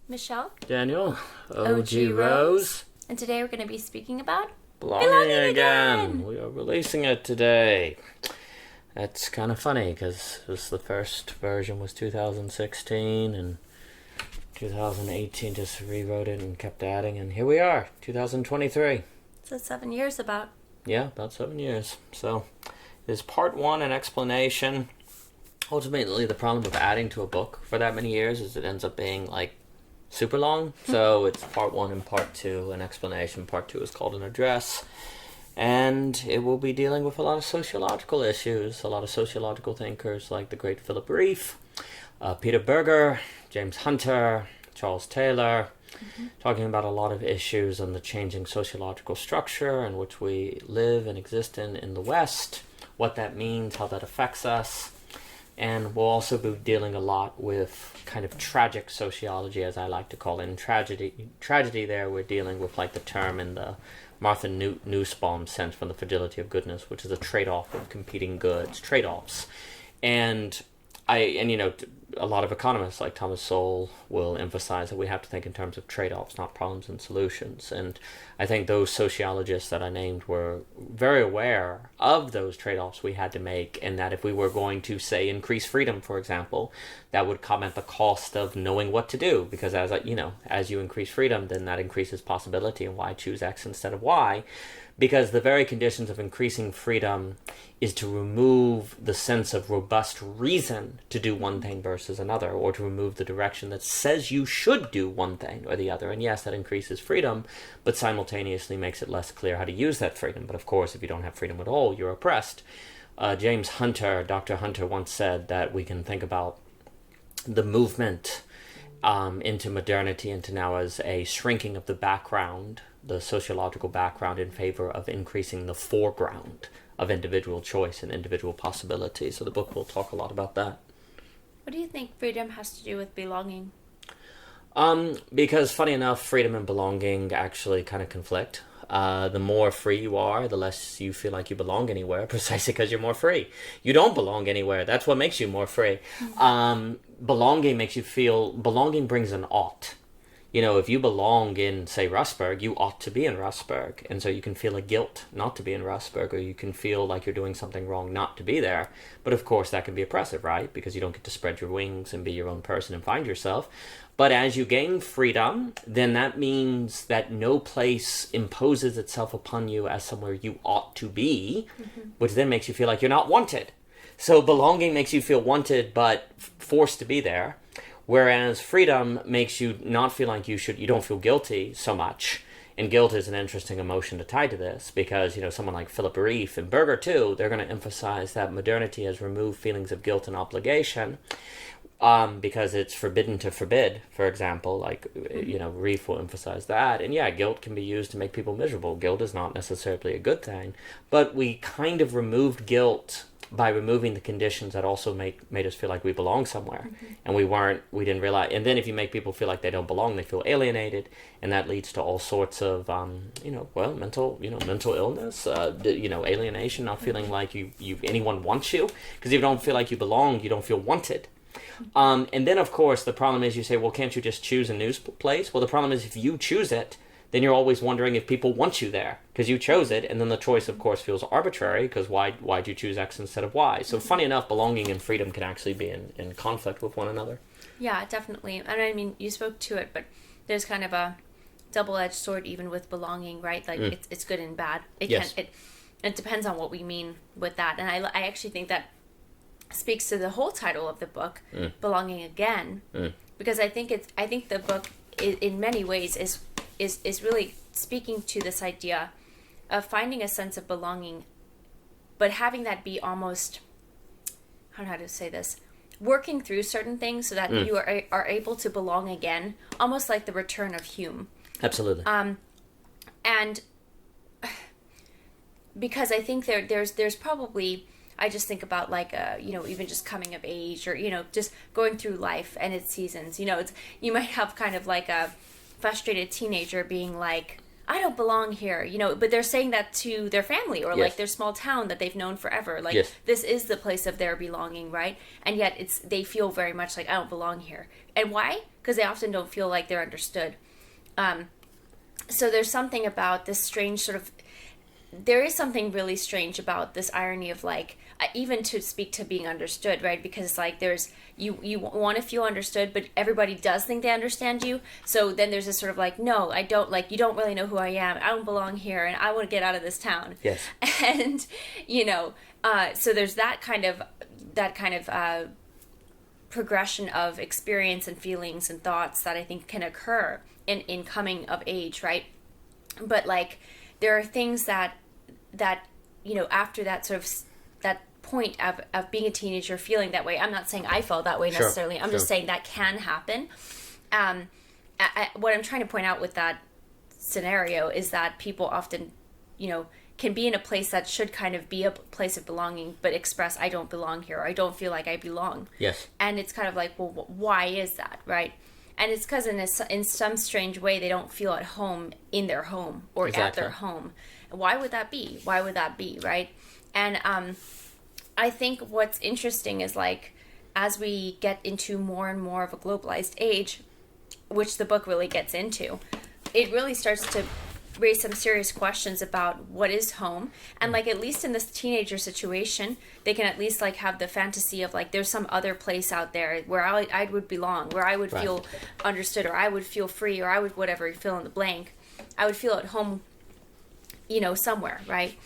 Michelle, Daniel, OG OG Rose. and today we're going to be speaking about Belonging again. We are releasing it today. That's kind of funny because the first version was 2016 and 2018 just rewrote it and kept adding, and here we are, 2023. So 7 years about. Yeah, about 7 years. So it's part one, an explanation. Ultimately, the problem with adding to a book for that many years is it ends up being like super long. So it's part one and part two, an explanation. Part two is called an address. And it will be dealing with a lot of sociological issues, a lot of sociological thinkers like the great Philip Reef, Peter Berger, James Hunter, Charles Taylor, talking about a lot of issues on the changing sociological structure in which we live and exist in the West, what that means, how that affects us. And we'll also be dealing a lot with kind of tragic sociology, as I like to call it. In tragedy there, we're dealing with like the term in the Martha Nussbaum sense from The Fragility of Goodness, which is a trade-off of competing goods, trade-offs. And a lot of economists like Thomas Sowell will emphasize that we have to think in terms of trade-offs, not problems and solutions. And I think those sociologists that I named were very aware of those trade-offs we had to make, and that if we were going to, say, increase freedom, for example, that would come at the cost of knowing what to do, because as you increase freedom, then that increases possibility, and why choose X instead of Y? Because the very conditions of increasing freedom is to remove the sense of robust reason to do one thing versus another, or to remove the direction that says you should do one thing or the other. And yes, that increases freedom, but simultaneously makes it less clear how to use that freedom. But of course, if you don't have freedom at all, you're oppressed. James Hunter, Dr. Hunter, once said that we can think about the movement into modernity, into now as a shrinking of the background, the sociological background, in favor of increasing the foreground of individual choice and individual possibility. So the book will talk a lot about that. What do you think freedom has to do with belonging? Because funny enough, freedom and belonging actually kind of conflict. The more free you are, the less you feel like you belong anywhere, precisely because you're more free. You don't belong anywhere. That's what makes you more free. Belonging brings an ought. If you belong in, say, Russberg, you ought to be in Russberg. And so you can feel a guilt not to be in Russberg, or you can feel like you're doing something wrong not to be there. But of course, that can be oppressive, right? Because you don't get to spread your wings and be your own person and find yourself. But as you gain freedom, then that means that no place imposes itself upon you as somewhere you ought to be, which then makes you feel like you're not wanted. So belonging makes you feel wanted, but forced to be there. Whereas freedom makes you not feel like you don't feel guilty so much. And guilt is an interesting emotion to tie to this, because, someone like Philip Reef and Berger too, they're going to emphasize that modernity has removed feelings of guilt and obligation, because it's forbidden to forbid, for example, like, Reef will emphasize that. And yeah, guilt can be used to make people miserable. Guilt is not necessarily a good thing, but we kind of removed guilt by removing the conditions that also made us feel like we belong somewhere. And we didn't realize. And then if you make people feel like they don't belong, they feel alienated, and that leads to all sorts of mental illness, alienation, not feeling like anyone wants you, because if you don't feel like you belong, you don't feel wanted. And then of course the problem is, you say, well, can't you just choose a new place? Well, the problem is, if you choose it, then you're always wondering if people want you there, because you chose it, and then the choice, of course, feels arbitrary, because why'd you choose X instead of Y? So funny enough, belonging and freedom can actually be in conflict with one another. Yeah, definitely. And I mean, you spoke to it, but there's kind of a double-edged sword even with belonging, right? Like it's good and bad. It depends on what we mean with that. And I actually think that speaks to the whole title of the book, Belonging Again, because I think the book in many ways is really speaking to this idea of finding a sense of belonging, but having that be almost, I don't know how to say this, working through certain things so that you are able to belong again, almost like the return of Hume. Absolutely. And because I think there's probably, I just think about like even just coming of age, or just going through life and its seasons. You might have kind of like a frustrated teenager being like, I don't belong here, but they're saying that to their family or Yes. like their small town that they've known forever. Like, Yes. this is the place of their belonging, right? And yet they feel very much like, I don't belong here. And why? Because they often don't feel like they're understood. So there's something about this strange sort of, there is something really strange about this irony of like, even to speak to being understood, right? Because like you want to feel understood, but everybody does think they understand you. So then there's this sort of like, no, I don't, like, you don't really know who I am. I don't belong here, and I want to get out of this town. Yes. And so there's that kind of progression of experience and feelings and thoughts that I think can occur in coming of age, right? But like, there are things that after that sort of that point of being a teenager feeling that way. I'm not saying I felt that way necessarily. I'm just saying that can happen. What I'm trying to point out with that scenario is that people often, can be in a place that should kind of be a place of belonging, but express, I don't belong here, or I don't feel like I belong. Yes. And it's kind of like, well, why is that, right? And it's because in some strange way, they don't feel at home in their home or Exactly. at their home. Why would that be? Why would that be, right? And I think what's interesting is like, as we get into more and more of a globalized age, which the book really gets into, it really starts to raise some serious questions about what is home. And like, at least in this teenager situation, they can at least like have the fantasy of like, there's some other place out there where I would belong, where I would Right. feel understood, or I would feel free, or I would whatever, fill in the blank. I would feel at home, somewhere, right?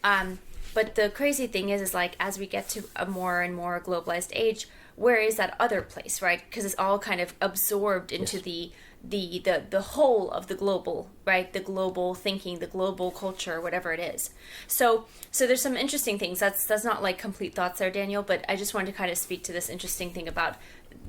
But the crazy thing is like, as we get to a more and more globalized age, where is that other place, right? Because it's all kind of absorbed into Yes. the whole of the global, right? The global thinking, the global culture, whatever it is. So there's some interesting things. That's not like complete thoughts there, Daniel, but I just wanted to kind of speak to this interesting thing about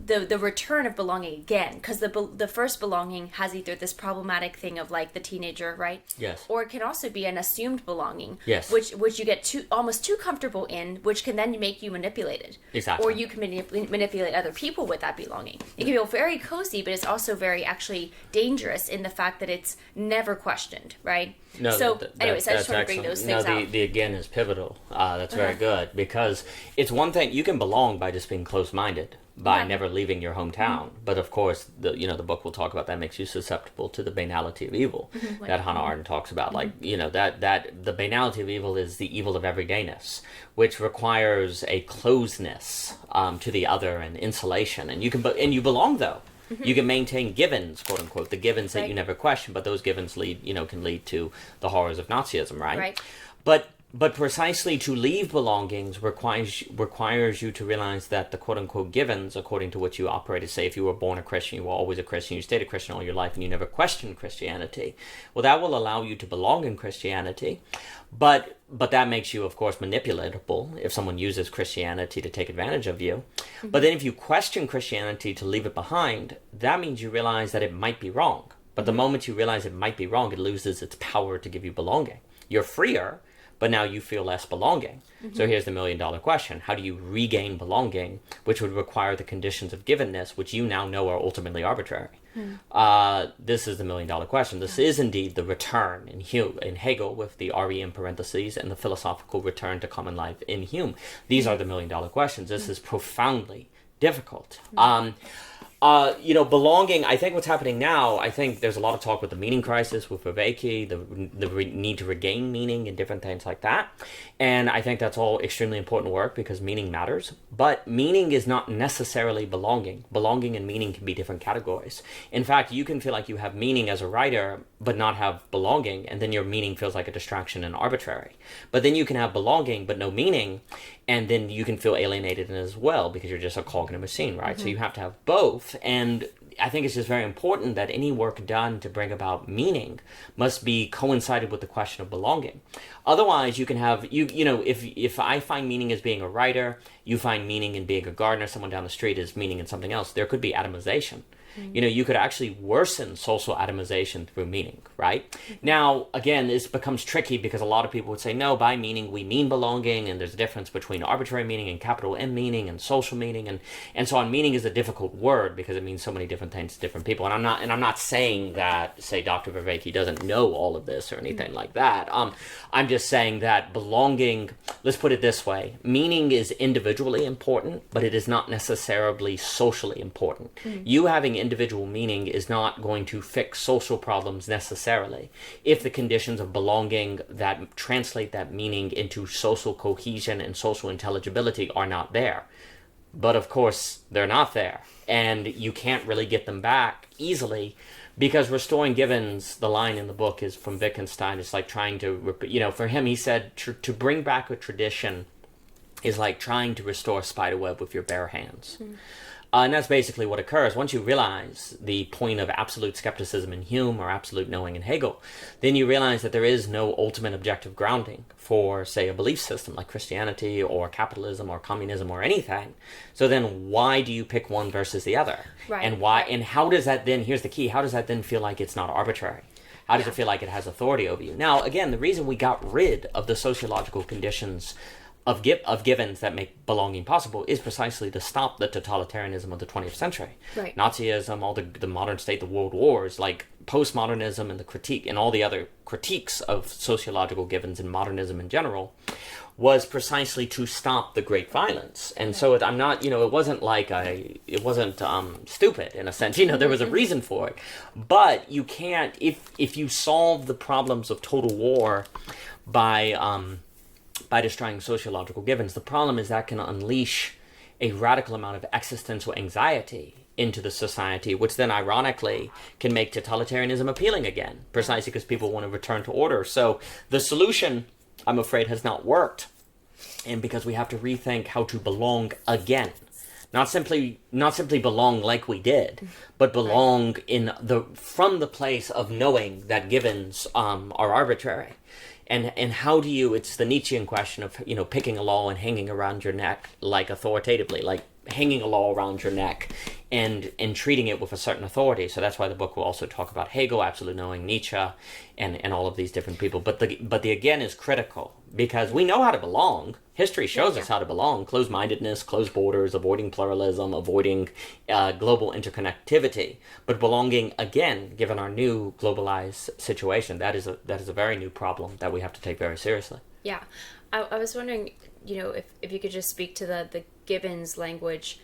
the return of belonging again, because the first belonging has either this problematic thing of like the teenager, right? Yes. Or it can also be an assumed belonging, Yes. which you get almost too comfortable in, which can then make you manipulated. Exactly. Or you can manipulate other people with that belonging. It can feel very cozy, but it's also very actually dangerous in the fact that it's never questioned, right? No, so anyways, I just that's want to bring excellent. those things out. The again is pivotal. That's very good, because it's one thing, you can belong by just being closed-minded, by Yeah. never leaving your hometown. But of course, the book will talk about that makes you susceptible to the banality of evil that Hannah Arendt talks about. Like, that the banality of evil is the evil of everydayness, which requires a closeness to the other and insulation. And you belong though. You can maintain givens, quote unquote, the givens that Right. you never question, but those givens can lead to the horrors of Nazism, right? Right. But precisely to leave belongings requires you to realize that the quote unquote givens, according to which you operated, say if you were born a Christian, you were always a Christian, you stayed a Christian all your life, and you never questioned Christianity. Well, that will allow you to belong in Christianity, but that makes you, of course, manipulatable if someone uses Christianity to take advantage of you. But then if you question Christianity to leave it behind, that means you realize that it might be wrong. But the moment you realize it might be wrong, it loses its power to give you belonging. You're freer, but now you feel less belonging. So here's the $1 million question. How do you regain belonging, which would require the conditions of givenness, which you now know are ultimately arbitrary? This is the $1 million question. This is indeed the return in Hegel with the RE in parentheses, and the philosophical return to common life in Hume. These are the $1 million questions. This is profoundly difficult. Belonging, I think what's happening now, I think there's a lot of talk with the meaning crisis with Vervaeke, the need to regain meaning and different things like that. And I think that's all extremely important work because meaning matters. But meaning is not necessarily belonging. Belonging and meaning can be different categories. In fact, you can feel like you have meaning as a writer, but not have belonging, and then your meaning feels like a distraction and arbitrary. But then you can have belonging, but no meaning, and then you can feel alienated as well because you're just a cog in a machine, right? So you have to have both. And I think it's just very important that any work done to bring about meaning must be coincided with the question of belonging. Otherwise, you can have, if I find meaning as being a writer, you find meaning in being a gardener, someone down the street is meaning in something else, there could be atomization. You could actually worsen social atomization through meaning, right? Now, again, this becomes tricky because a lot of people would say, no, by meaning we mean belonging, and there's a difference between arbitrary meaning and capital M meaning and social meaning, and so on. Meaning is a difficult word because it means so many different things to different people. And I'm not saying that, say, Dr. Viveki doesn't know all of this or anything like that. I'm just saying that belonging, let's put it this way, meaning is individually important, but it is not necessarily socially important. You having individual meaning is not going to fix social problems necessarily if the conditions of belonging that translate that meaning into social cohesion and social intelligibility are not there. But of course, they're not there, and you can't really get them back easily, because restoring givens, the line in the book is from Wittgenstein, it's like trying to, for him, he said, to bring back a tradition is like trying to restore a spider web with your bare hands. And that's basically what occurs. Once you realize the point of absolute skepticism in Hume or absolute knowing in Hegel, then you realize that there is no ultimate objective grounding for, say, a belief system like Christianity or capitalism or communism or anything. So then why do you pick one versus the other? Right. And why? And how does that then, here's the key, how does that then feel like it's not arbitrary? How does it feel like it has authority over you? Now, again, the reason we got rid of the sociological conditions of givens that make belonging possible is precisely to stop the totalitarianism of the 20th century. Right. Nazism, all the modern state, the world wars, like postmodernism and the critique and all the other critiques of sociological givens and modernism in general was precisely to stop the great violence. And so I'm not, it wasn't like it wasn't stupid in a sense, there was a reason for it. But you can't, if you solve the problems of total war by destroying sociological givens, the problem is that can unleash a radical amount of existential anxiety into the society, which then ironically can make totalitarianism appealing again, precisely because people want to return to order. So the solution, I'm afraid, has not worked, and because we have to rethink how to belong again. Not simply belong like we did, but belong from the place of knowing that givens are arbitrary. And how do you, it's the Nietzschean question of, picking a law and hanging around your neck, like authoritatively, like hanging a law around your neck and treating it with a certain authority. So that's why the book will also talk about Hegel, absolute knowing, Nietzsche, and all of these different people. But the again is critical, because we know how to belong. History shows us how to belong. Closed-mindedness, closed borders, avoiding pluralism, avoiding global interconnectivity. But belonging, again, given our new globalized situation, that is a very new problem that we have to take very seriously. Yeah. I was wondering, if you could just speak to the givens language,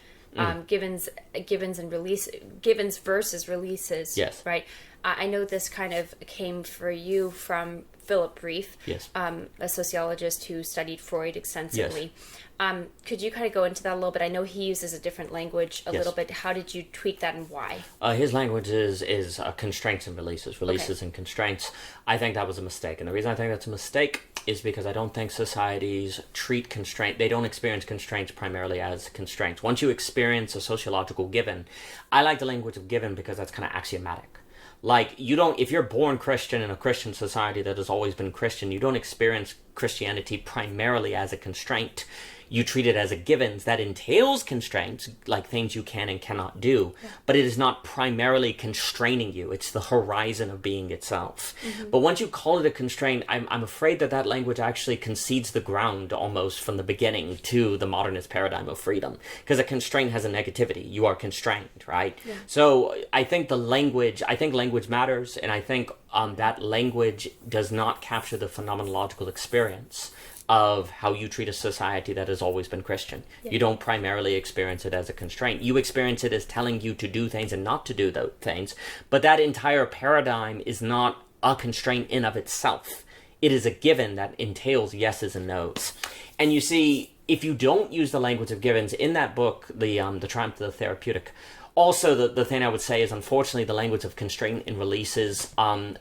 givens and givens versus releases. Yes. Right. I know this kind of came for you from Philip Rieff, yes, a sociologist who studied Freud extensively. Yes. Could you kind of go into that a little bit? I know he uses a different language a yes. little bit. How did you tweak that, and why? His language is constraints and releases and constraints. I think that was a mistake. And the reason I think that's a mistake is because I don't think societies treat they don't experience constraints primarily as constraints. Once you experience a sociological given, I like the language of given because that's kind of axiomatic. Like, if you're born Christian in a Christian society that has always been Christian, you don't experience Christianity primarily as a constraint. You treat it as a givens that entails constraints, like things you can and cannot do, but it is not primarily constraining you. It's the horizon of being itself. Mm-hmm. But once you call it a constraint, I'm afraid that language actually concedes the ground almost from the beginning to the modernist paradigm of freedom, because a constraint has a negativity. You are constrained, right? Yeah. So I think language matters, and I think that language does not capture the phenomenological experience of how you treat a society that has always been Christian. Yeah. You don't primarily experience it as a constraint. You experience it as telling you to do things and not to do those things. But that entire paradigm is not a constraint in of itself. It is a given that entails yeses and nos. And you see, if you don't use the language of givens in that book, the Triumph of the Therapeutic, also, the thing I would say is, unfortunately, the language of constraint and releases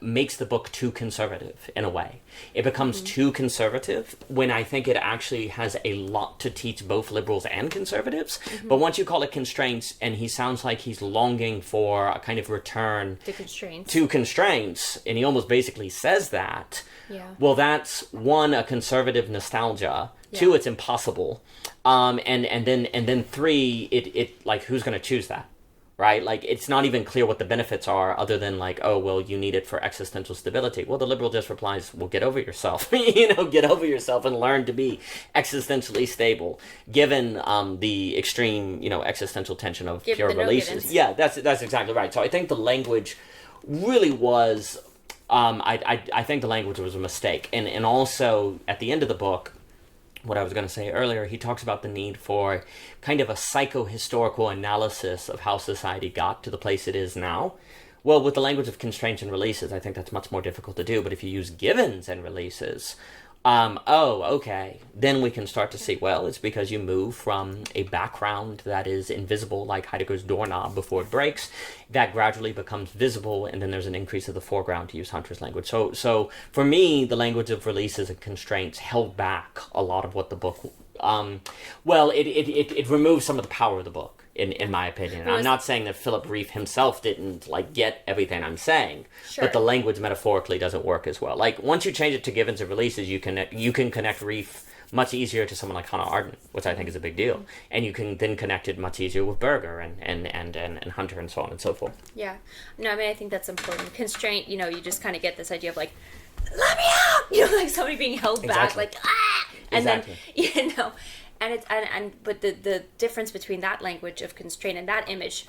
makes the book too conservative, in a way. It becomes too conservative when I think it actually has a lot to teach both liberals and conservatives. Mm-hmm. But once you call it constraints, and he sounds like he's longing for a kind of return to constraints, and he almost basically says that, well, that's, one, a conservative nostalgia. Yeah. Two, it's impossible. And then three, it like, who's going to choose that? right? Like, it's not even clear what the benefits are other than like, oh, well, you need it for existential stability. Well, the liberal just replies, well, get over yourself. Get over yourself and learn to be existentially stable, given the extreme, existential tension of pure releases. Yeah, that's exactly right. So I think the language really was, I think the language was a mistake. And also, at the end of the book, what I was going to say earlier, he talks about the need for kind of a psychohistorical analysis of how society got to the place it is now. Well, with the language of constraints and releases, I think that's much more difficult to do. But if you use givens and releases, okay, then we can start to see, well, it's because you move from a background that is invisible, like Heidegger's doorknob before it breaks, that gradually becomes visible, and then there's an increase of the foreground, to use Hunter's language. So for me, the language of releases and constraints held back a lot of what the book, it removed some of the power of the book. In my opinion. I'm not saying that Philip Reef himself didn't get everything I'm saying, sure, but the language metaphorically doesn't work as well. Like, once you change it to givens and releases, you can connect Reef much easier to someone like Hannah Arendt, which I think is a big deal, and you can then connect it much easier with Berger and Hunter and so on and so forth. Yeah, no, I mean, I think that's important. Constraint, you just kind of get this idea of like, let me out, like somebody being held back, like and exactly. Then And it's but the difference between that language of constraint and that image,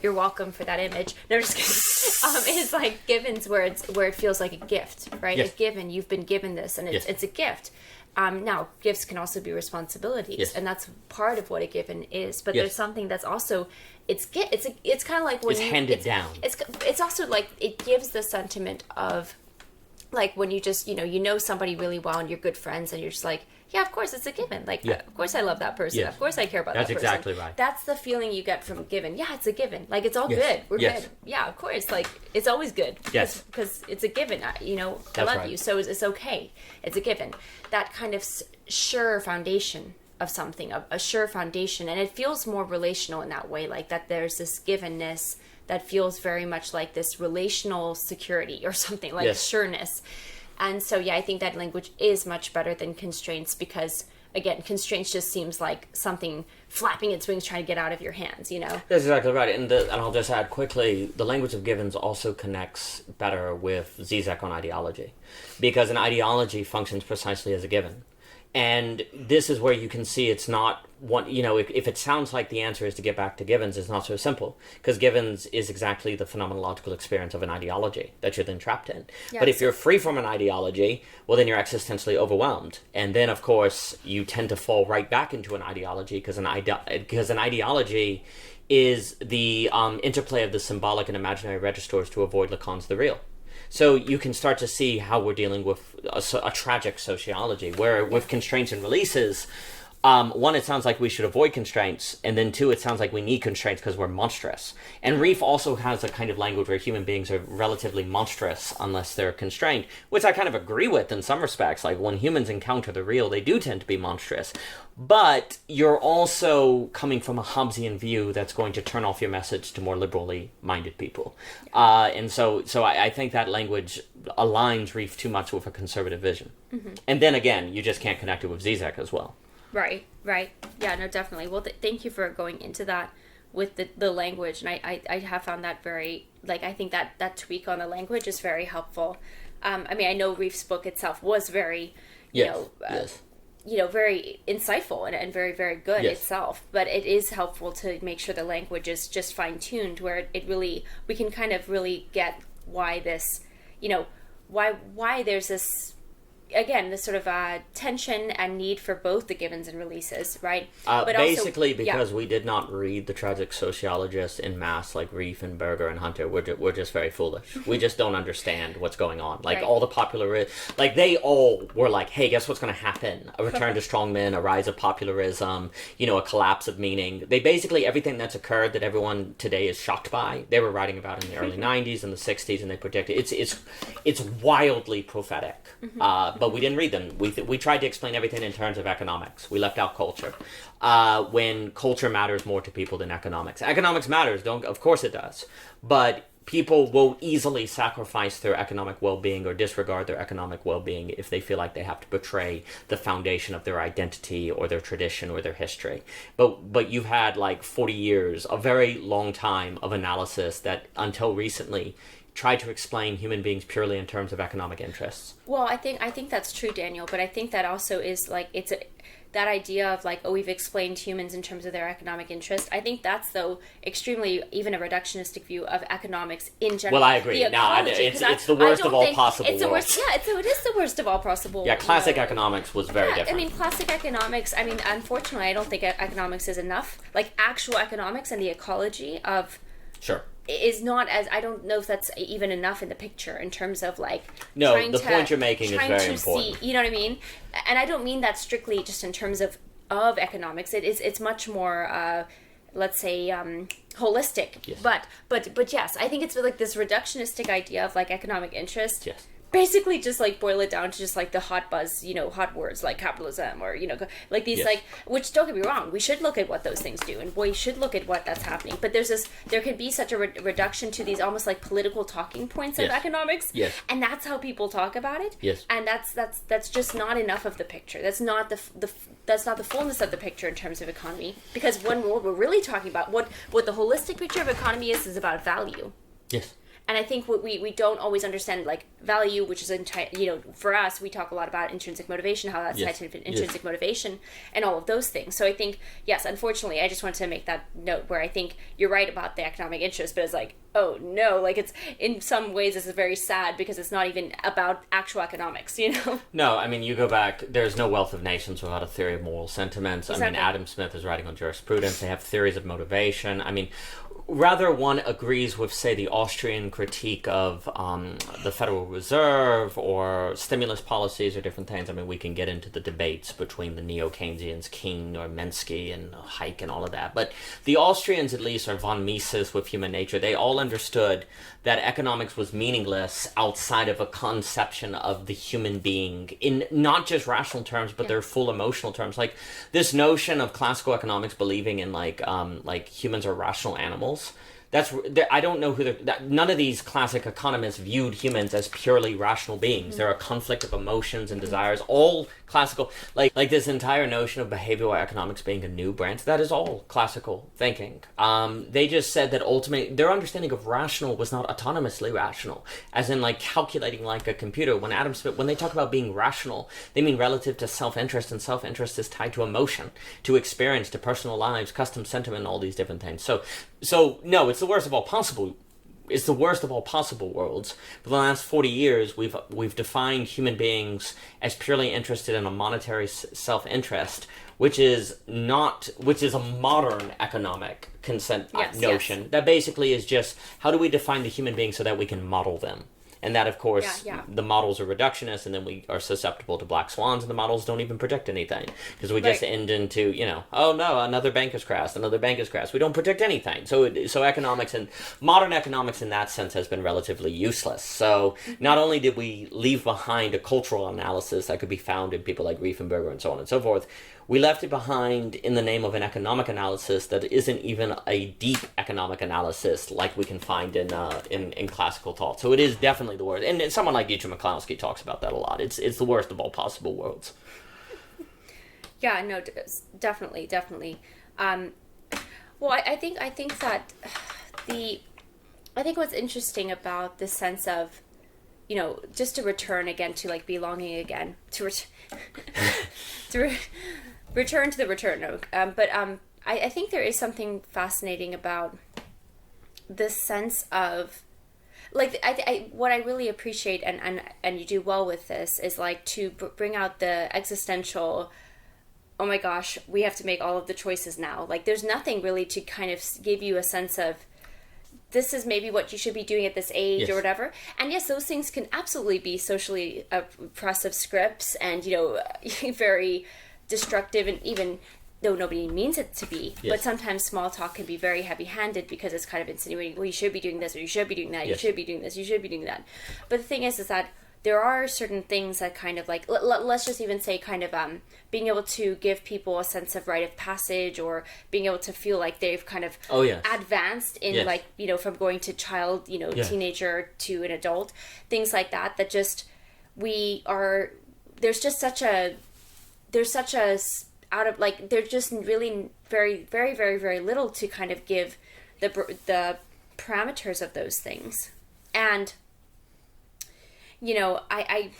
you're welcome for that image. No, I'm just kidding. Is like givens where it feels like a gift, right? Yes. A given, you've been given this, and it's a gift. Now, gifts can also be responsibilities, and that's part of what a given is. But there's something that's also it's kind of like when it's handed down. It's also like it gives the sentiment of like when you just somebody really well and you're good friends and you're just like, yeah, of course, it's a given. Like, of course I love that person. Yes. Of course I care about that person. That's exactly right. That's the feeling you get from given. Yeah, it's a given. Like, it's all good. We're good. Yeah, of course. Like, it's always good. Yes. Because it's a given. I love you, so it's okay. It's a given. That kind of sure foundation of something, a sure foundation. And it feels more relational in that way, like that there's this givenness that feels very much like this relational security or something, like sureness. And so, I think that language is much better than constraints because, again, constraints just seems like something flapping its wings trying to get out of your hands, That's exactly right. And I'll just add quickly, the language of givens also connects better with Zizek on ideology, because an ideology functions precisely as a given. And this is where you can see it's not one, if it sounds like the answer is to get back to givens, it's not so simple, because givens is exactly the phenomenological experience of an ideology that you're then trapped in. Yes. But if you're free from an ideology, well, then you're existentially overwhelmed. And then, of course, you tend to fall right back into an ideology, because an ideology is the interplay of the symbolic and imaginary registers to avoid Lacan's the real. So you can start to see how we're dealing with a tragic sociology, where with constraints and releases, one, it sounds like we should avoid constraints, and then two, it sounds like we need constraints because we're monstrous. And Reef also has a kind of language where human beings are relatively monstrous unless they're constrained, which I kind of agree with in some respects. Like, when humans encounter the real, they do tend to be monstrous. But you're also coming from a Hobbesian view that's going to turn off your message to more liberally minded people. And so I think that language aligns Reef too much with a conservative vision. Mm-hmm. And then again, you just can't connect it with Zizek as well. Right. Yeah, no, definitely. Well, thank you for going into that with the language. And I have found that very, I think that tweak on the language is very helpful. I know Reef's book itself was very, very insightful and very, very good itself. But it is helpful to make sure the language is just fine-tuned, where we can kind of really get why this, why there's this, again, this sort of tension and need for both the givens and releases, right? But basically, also, because we did not read the tragic sociologists in mass like Reef and Berger and Hunter, we're just very foolish. We just don't understand what's going on. Like, all the popular, they all were like, hey, guess what's going to happen? A return to strongmen, a rise of popularism, a collapse of meaning. They basically, everything that's occurred that everyone today is shocked by, they were writing about in the early 90s and the 60s, and they predicted. It's wildly prophetic. Mm-hmm. But we didn't read them. We tried to explain everything in terms of economics. We left out culture. When culture matters more to people than economics. Economics matters, of course it does. But people will easily sacrifice their economic well-being or disregard their economic well-being if they feel like they have to betray the foundation of their identity or their tradition or their history. But you've had like 40 years, a very long time of analysis that until recently tried to explain human beings purely in terms of economic interests. Well, I think that's true, Daniel, but I think that also is like that idea of like, oh, we've explained humans in terms of their economic interest. I think that's, though, extremely even a reductionistic view of economics in general. Well, I agree. It's the worst of all possible worlds. It is the worst of all possible. Yeah, classic economics was very different. I mean, classic economics, I mean, unfortunately, I don't think economics is enough. Like, actual economics and the ecology of... Sure. Is not as, I don't know if that's even enough in the picture in terms of like point you're making is very important. You know what I mean? And I don't mean that strictly just in terms of economics. It's much more let's say holistic. Yes. But yes, I think it's like this reductionistic idea of like economic interest. Yes. Basically just like boil it down to just like the hot buzz, hot words like capitalism or, like these like, which don't get me wrong, we should look at what those things do and we should look at what that's happening. But there can be such a reduction to these almost like political talking points of economics. Yes. And that's how people talk about it. Yes. And that's just not enough of the picture. That's not that's not the fullness of the picture in terms of economy. Because what we're really talking about, what the holistic picture of economy is about value. Yes. And I think what we don't always understand, like, value, which is, for us, we talk a lot about intrinsic motivation, how that's tied to intrinsic motivation, and all of those things. So I think, yes, unfortunately, I just wanted to make that note where I think you're right about the economic interest, but it's like, oh, no, like, it's, in some ways, this is very sad because it's not even about actual economics, No, I mean, you go back, there's no wealth of nations without a theory of moral sentiments. Exactly. I mean, Adam Smith is writing on jurisprudence. They have theories of motivation. I mean, rather one agrees with, say, the Austrian critique of the Federal Reserve or stimulus policies or different things. I mean, we can get into the debates between the neo-Keynesians, King or Minsky and Hayek and all of that. But the Austrians, at least, or von Mises with human nature, they all understood that economics was meaningless outside of a conception of the human being in not just rational terms, but their full emotional terms. Like this notion of classical economics believing in like humans are rational animals. I don't know none of these classic economists viewed humans as purely rational beings. Mm-hmm. They're a conflict of emotions and desires. All classical, like this entire notion of behavioral economics being a new branch, that is all classical thinking. They just said that ultimately their understanding of rational was not autonomously rational, as in like calculating like a computer. When Adam Smith, when they talk about being rational, they mean relative to self-interest, and self-interest is tied to emotion, to experience, to personal lives, custom sentiment, and all these different things. So no, it's the worst of all possible. It's the worst of all possible worlds. For the last 40 years, we've defined human beings as purely interested in a monetary self-interest, which is a modern economic consent notion that basically is just how do we define the human being so that we can model them. And that, of course, the models are reductionist, and then we are susceptible to black swans, and the models don't even predict anything. Because we just end into, oh no, another bank has crashed. We don't predict anything. So economics and modern economics in that sense has been relatively useless. So not only did we leave behind a cultural analysis that could be found in people like Riefenberger and so on and so forth, we left it behind in the name of an economic analysis that isn't even a deep economic analysis like we can find in classical thought. So it is definitely the worst. And someone like Dietrich McCloskey talks about that a lot. It's the worst of all possible worlds. Yeah, no, definitely. Well, I think that I think what's interesting about this sense of, just to return again to like belonging again, return to the return. I think there is something fascinating about this sense of, like, what I really appreciate, and you do well with this, is like to bring out the existential, oh my gosh, we have to make all of the choices now. Like, there's nothing really to kind of give you a sense of, this is maybe what you should be doing at this age or whatever. And yes, those things can absolutely be socially oppressive scripts and, very destructive, and even though nobody means it to be. But sometimes small talk can be very heavy-handed because it's kind of insinuating, well, you should be doing this, or you should be doing that, you should be doing this, you should be doing that. But the thing is that there are certain things that kind of like, let's just even say kind of being able to give people a sense of rite of passage, or being able to feel like they've kind of advanced in like, you know, from going to child, you know, teenager to an adult, things like that, that just, there's such a out of like, there's just really very, very, very, very little to kind of give the parameters of those things. And, you know, I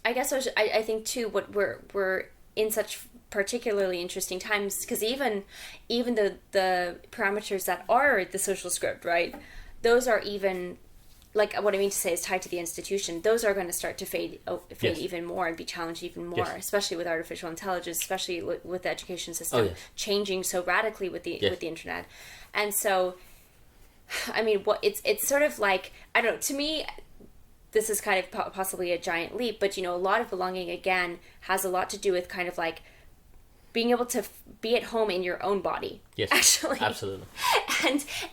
guess I think too, what we're in such particularly interesting times, because even the parameters that are the social script, right, those are even, like, what I mean to say is tied to the institution, those are going to start to fade even more and be challenged even more, especially with artificial intelligence, especially with the education system changing so radically with the internet. And so, I mean, what it's sort of like, I don't know, to me, this is kind of possibly a giant leap, but, you know, a lot of belonging, again, has a lot to do with kind of like being able to be at home in your own body. Yes, actually. Absolutely.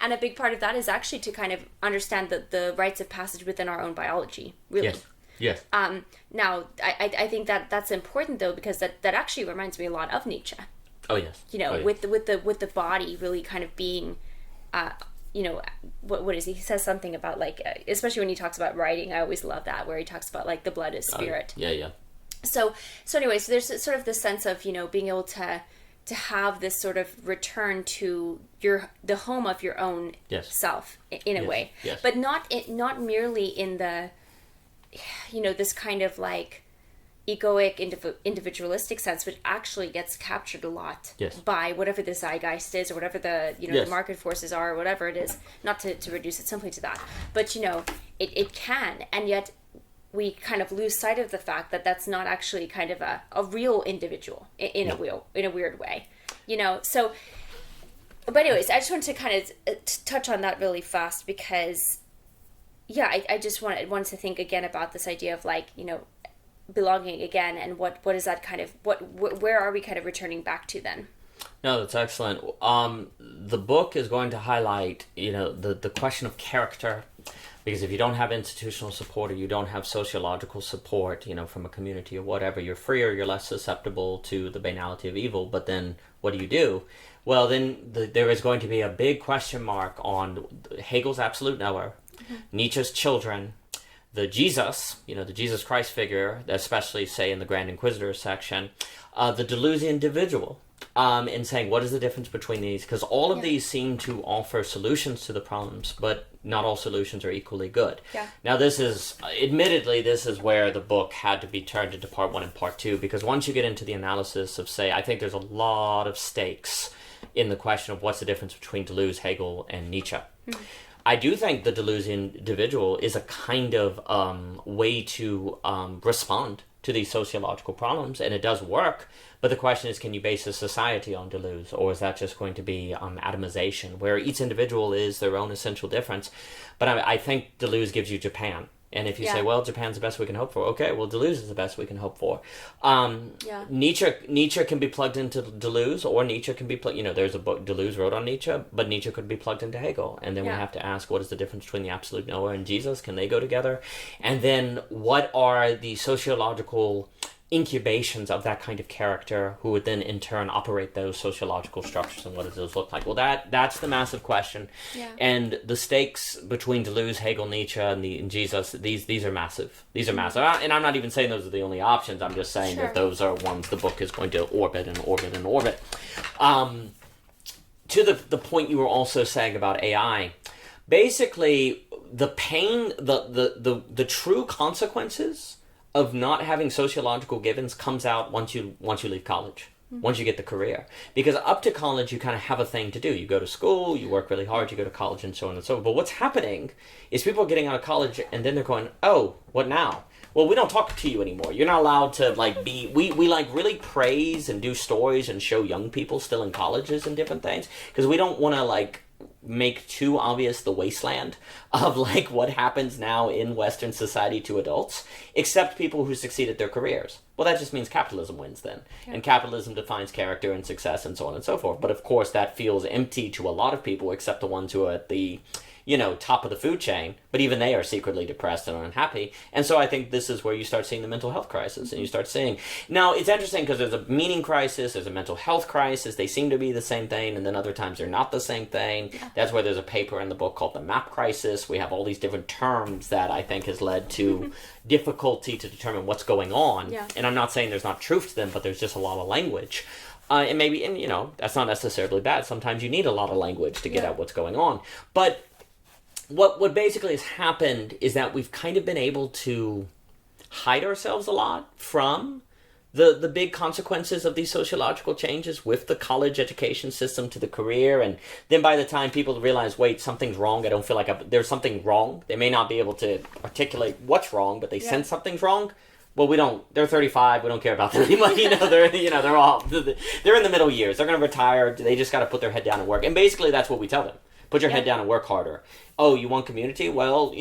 And a big part of that is actually to kind of understand the rites of passage within our own biology, really. Yes. Now, I think that's important, though, because that actually reminds me a lot of Nietzsche. Oh, yes. You know, with the body really kind of being... you know, what is he? He says something about, like, especially when he talks about writing, I always love that, where he talks about, like, the blood is spirit. Yeah. So anyways, there's sort of this sense of, you know, being able to have this sort of return to the home of your own self in a way, but not merely in the, you know, this kind of like egoic, individualistic sense, which actually gets captured a lot by whatever the zeitgeist is, or whatever the, you know, the market forces are, or whatever it is. Not to reduce it simply to that, but, you know, it can, and yet we kind of lose sight of the fact that that's not actually kind of a real individual in a weird way, you know. So, but anyways, I just wanted to kind of touch on that really fast, because I just wanted to think again about this idea of, like, you know, belonging again, and what is that kind of, where are we kind of returning back to then? No, that's excellent. The book is going to highlight, you know, the question of character, because if you don't have institutional support, or you don't have sociological support, you know, from a community or whatever, you're freer, you're less susceptible to the banality of evil. But then what do? Well, then there is going to be a big question mark on Hegel's absolute knower, Nietzsche's children, the Jesus, you know, the Jesus Christ figure, especially, say, in the Grand Inquisitor section, the Deleuze individual, in saying, what is the difference between these? Because all of these seem to offer solutions to the problems, but not all solutions are equally good. Yeah. Now, this is where the book had to be turned into part 1 and part 2, because once you get into the analysis of, say, I think there's a lot of stakes in the question of what's the difference between Deleuze, Hegel, and Nietzsche. I do think the Deleuze individual is a kind of way to respond to these sociological problems, and it does work. But the question is, can you base a society on Deleuze, or is that just going to be atomization, where each individual is their own essential difference? But I think Deleuze gives you Japan. And if you say, well, Japan's the best we can hope for, okay, well, Deleuze is the best we can hope for. Nietzsche can be plugged into Deleuze, or Nietzsche can be plugged, you know, there's a book Deleuze wrote on Nietzsche, but Nietzsche could be plugged into Hegel. And then we have to ask, what is the difference between the absolute knower and Jesus? Can they go together? And then what are the sociological incubations of that kind of character, who would then in turn operate those sociological structures, and what does those look like? Well, that's the massive question. And the stakes between Deleuze, Hegel, Nietzsche, and Jesus, these are massive. These are massive. And I'm not even saying those are the only options. I'm just saying that those are ones the book is going to orbit and orbit and orbit. To the point you were also saying about AI, basically the pain, the true consequences of not having sociological givens comes out once you leave college, once you get the career. Because up to college, you kind of have a thing to do. You go to school, you work really hard, you go to college, and so on and so forth. But what's happening is people are getting out of college, and then they're going, oh, what now? Well, we don't talk to you anymore. You're not allowed to, like, be... We like, really praise and do stories and show young people still in colleges and different things, because we don't want to, like, make too obvious the wasteland of, like, what happens now in Western society to adults, except people who succeed at their careers. Well, that just means capitalism wins then. And capitalism defines character and success and so on and so forth. But of course, that feels empty to a lot of people, except the ones who are at the, top of the food chain, but even they are secretly depressed and unhappy. And so I think this is where you start seeing the mental health crisis, and you start seeing, now it's interesting because there's a meaning crisis, there's a mental health crisis, they seem to be the same thing, and then other times they're not the same thing. Yeah. That's where there's a paper in the book called the map crisis. We have all these different terms that I think has led to difficulty to determine what's going on. Yeah. And I'm not saying there's not truth to them, but there's just a lot of language. And that's not necessarily bad. Sometimes you need a lot of language to get at what's going on. But what basically has happened is that we've kind of been able to hide ourselves a lot from the big consequences of these sociological changes with the college education system to the career. And then by the time people realize, wait, something's wrong, I don't feel like there's something wrong. They may not be able to articulate what's wrong, but they sense something's wrong. Well, they're 35, we don't care about them anymore. They're in the middle years. They're going to retire. They just got to put their head down and work. And basically that's what we tell them. Put your head down and work harder. Oh, you want community? Well,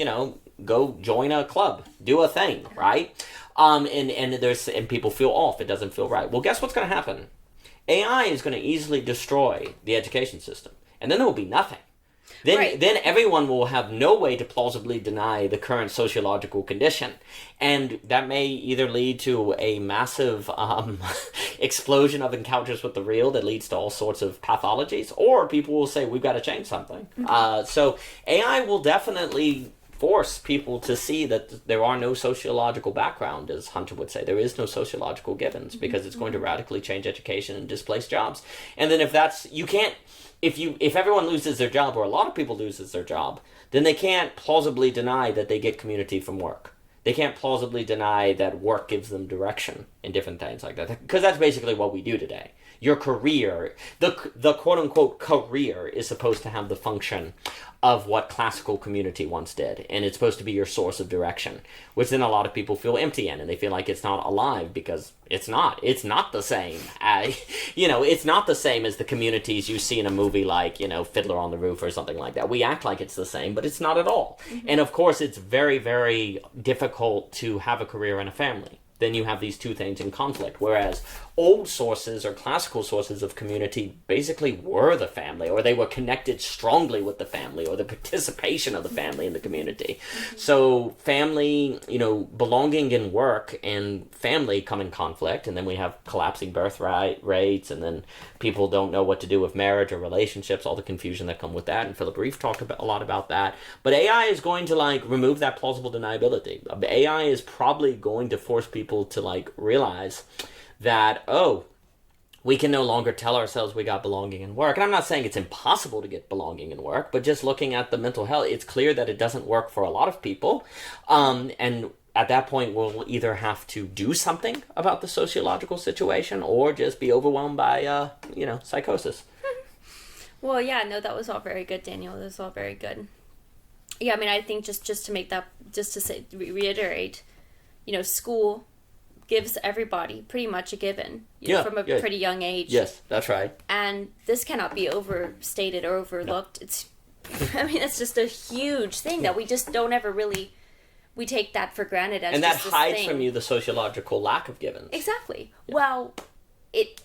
go join a club. Do a thing, right? And people feel off. It doesn't feel right. Well, guess what's going to happen? AI is going to easily destroy the education system. And then there will be nothing. Then everyone will have no way to plausibly deny the current sociological condition. And that may either lead to a massive explosion of encounters with the real that leads to all sorts of pathologies, or people will say, we've got to change something. Mm-hmm. So AI will definitely force people to see that there are no sociological background, as Hunter would say. There is no sociological givens, because it's going to radically change education and displace jobs. And then if everyone loses their job, or a lot of people loses their job, then they can't plausibly deny that they get community from work. They can't plausibly deny that work gives them direction and different things like that. Because that's basically what we do today. Your career, the quote-unquote career, is supposed to have the function of what classical community once did. And it's supposed to be your source of direction, which then a lot of people feel empty in, and they feel like it's not alive, because it's not. It's not the same. It's not the same as the communities you see in a movie like, Fiddler on the Roof or something like that. We act like it's the same, but it's not at all. Mm-hmm. And of course, it's very, very difficult to have a career and a family. Then you have these two things in conflict, whereas old sources or classical sources of community basically were the family, or they were connected strongly with the family, or the participation of the family in the community. Mm-hmm. So family, belonging in work and family come in conflict, and then we have collapsing birth rates, and then people don't know what to do with marriage or relationships, all the confusion that come with that, and Philip Reeve talked a lot about that. But AI is going to remove that plausible deniability. AI is probably going to force people to realize that, we can no longer tell ourselves we got belonging in work. And I'm not saying it's impossible to get belonging in work, but just looking at the mental health, it's clear that it doesn't work for a lot of people. And at that point, we'll either have to do something about the sociological situation, or just be overwhelmed by, psychosis. Well, yeah, no, that was all very good, Daniel. That was all very good. Yeah, I think just to make that, just to say, reiterate, school gives everybody pretty much a given from a pretty young age. Yes, that's right. And this cannot be overstated or overlooked. No. It's just a huge thing that we just don't ever really, we take that for granted as, and that hides from you the sociological lack of givens. Exactly. Yeah. Well,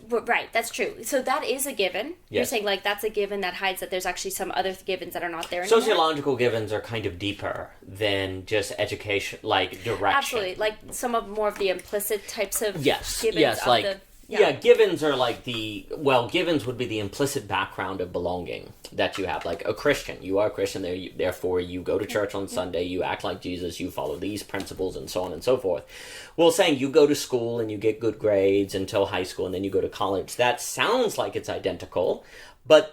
right, that's true. So that is a given. Yes. You're saying that's a given that hides that there's actually some other givens that are not there anymore. Sociological givens are kind of deeper than just education, direction. Absolutely, some of more of the implicit types of givens. Yes, givens are givens would be the implicit background of belonging that you have. Like a Christian, you are a Christian, therefore you go to church on Sunday, you act like Jesus, you follow these principles, and so on and so forth. Well, saying you go to school and you get good grades until high school, and then you go to college, that sounds like it's identical, but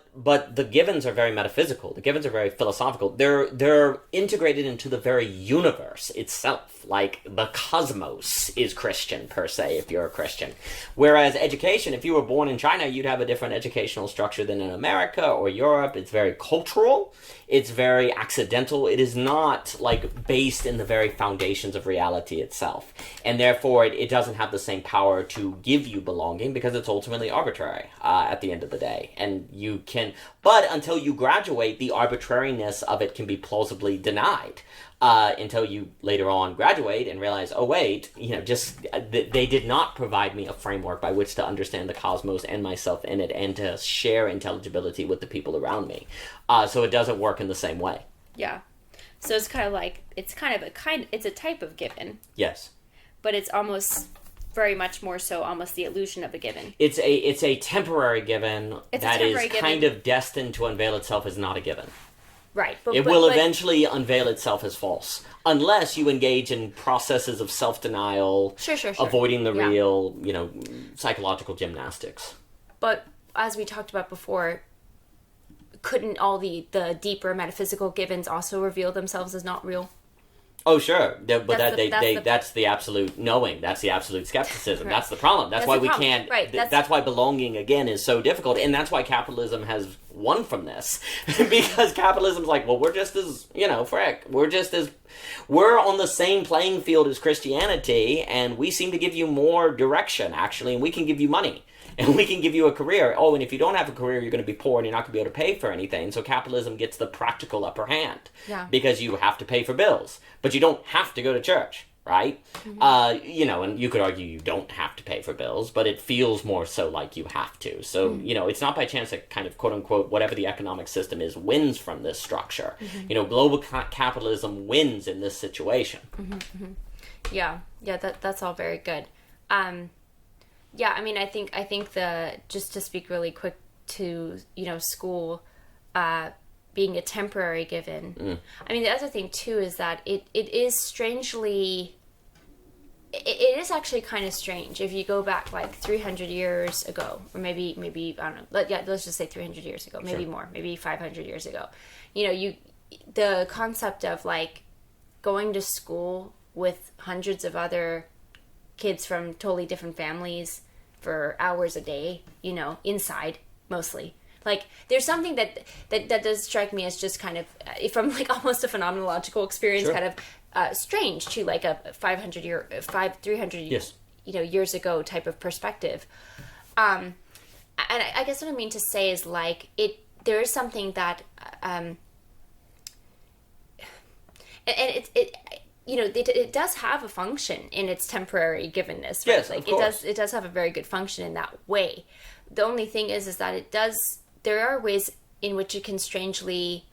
the givens are very metaphysical. The givens are very philosophical. They're integrated into the very universe itself. Like the cosmos is Christian per se, if you're a Christian. Whereas education, if you were born in China, you'd have a different educational structure than in America or Europe. It's very cultural. It's very accidental. It is not based in the very foundations of reality itself. And therefore it doesn't have the same power to give you belonging, because it's ultimately arbitrary at the end of the day. And but until you graduate, the arbitrariness of it can be plausibly denied. Until you later on graduate and realize, oh wait, they did not provide me a framework by which to understand the cosmos and myself in it, and to share intelligibility with the people around me. So it doesn't work in the same way. Yeah. So it's kind of like, it's a type of given. Yes. But it's almost very much more so almost the illusion of a given. It's a temporary given that is kind of destined to unveil itself as not a given. Right. It will eventually unveil itself as false. Unless you engage in processes of self-denial, sure. avoiding the real, psychological gymnastics. But as we talked about before, couldn't all the deeper metaphysical givens also reveal themselves as not real? Oh, sure. That's the absolute knowing. That's the absolute skepticism. Right. That's the problem. That's why we can't... Right. That's why belonging, again, is so difficult. And that's why capitalism has won from this. Because capitalism's like, well, we're just as, we're on the same playing field as Christianity, and we seem to give you more direction, actually, and we can give you money. And we can give you a career. Oh, and if you don't have a career, you're going to be poor and you're not going to be able to pay for anything. So capitalism gets the practical upper hand. Yeah. Because you have to pay for bills. But you don't have to go to church, right? Mm-hmm. And you could argue you don't have to pay for bills, but it feels more so like you have to. So, it's not by chance that kind of quote-unquote whatever the economic system is wins from this structure. Mm-hmm. Global capitalism wins in this situation. Mm-hmm. Yeah, that's all very good. Yeah, I mean, I think just to speak really quick to, school being a temporary given. I mean, the other thing, too, is that it is strangely... It is actually kind of strange if you go back, like, 300 years ago, or maybe I don't know, let's just say 300 years ago, maybe more, maybe 500 years ago. The concept of, like, going to school with hundreds of other kids from totally different families for hours a day, inside mostly. Like, there's something that does strike me as just kind of, from like almost a phenomenological experience, kind of strange to like a 300 years ago type of perspective. And I guess what I mean to say is like there is something that, and it does have a function in its temporary givenness, right? Yes, like of course. It does have a very good function in that way. The only thing is that there are ways in which it can strangely,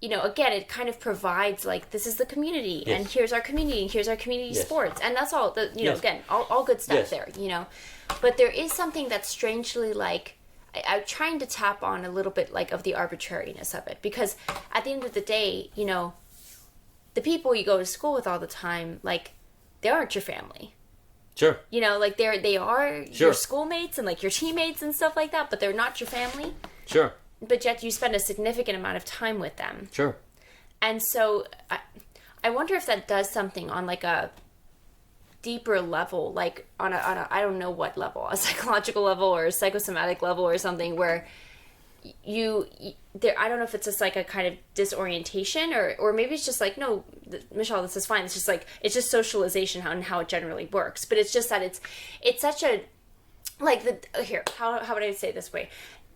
again, it kind of provides like, this is the community, and here's our community, and here's our community sports, and that's all again, all good stuff there, but there is something that's strangely like, I'm trying to tap on a little bit like of the arbitrariness of it, because at the end of the day, the people you go to school with all the time, like, they aren't your family. Sure. Like they are your schoolmates and like your teammates and stuff like that, but they're not your family. Sure. But yet you spend a significant amount of time with them. Sure. And so I wonder if that does something on like a deeper level, like on a I don't know what level, a psychological level or a psychosomatic level or something, where I don't know if it's just like a kind of disorientation or maybe it's just like, no, Michelle, this is fine. It's just like, it's just socialization and how it generally works. But it's just that it's such a, like how would I say it this way?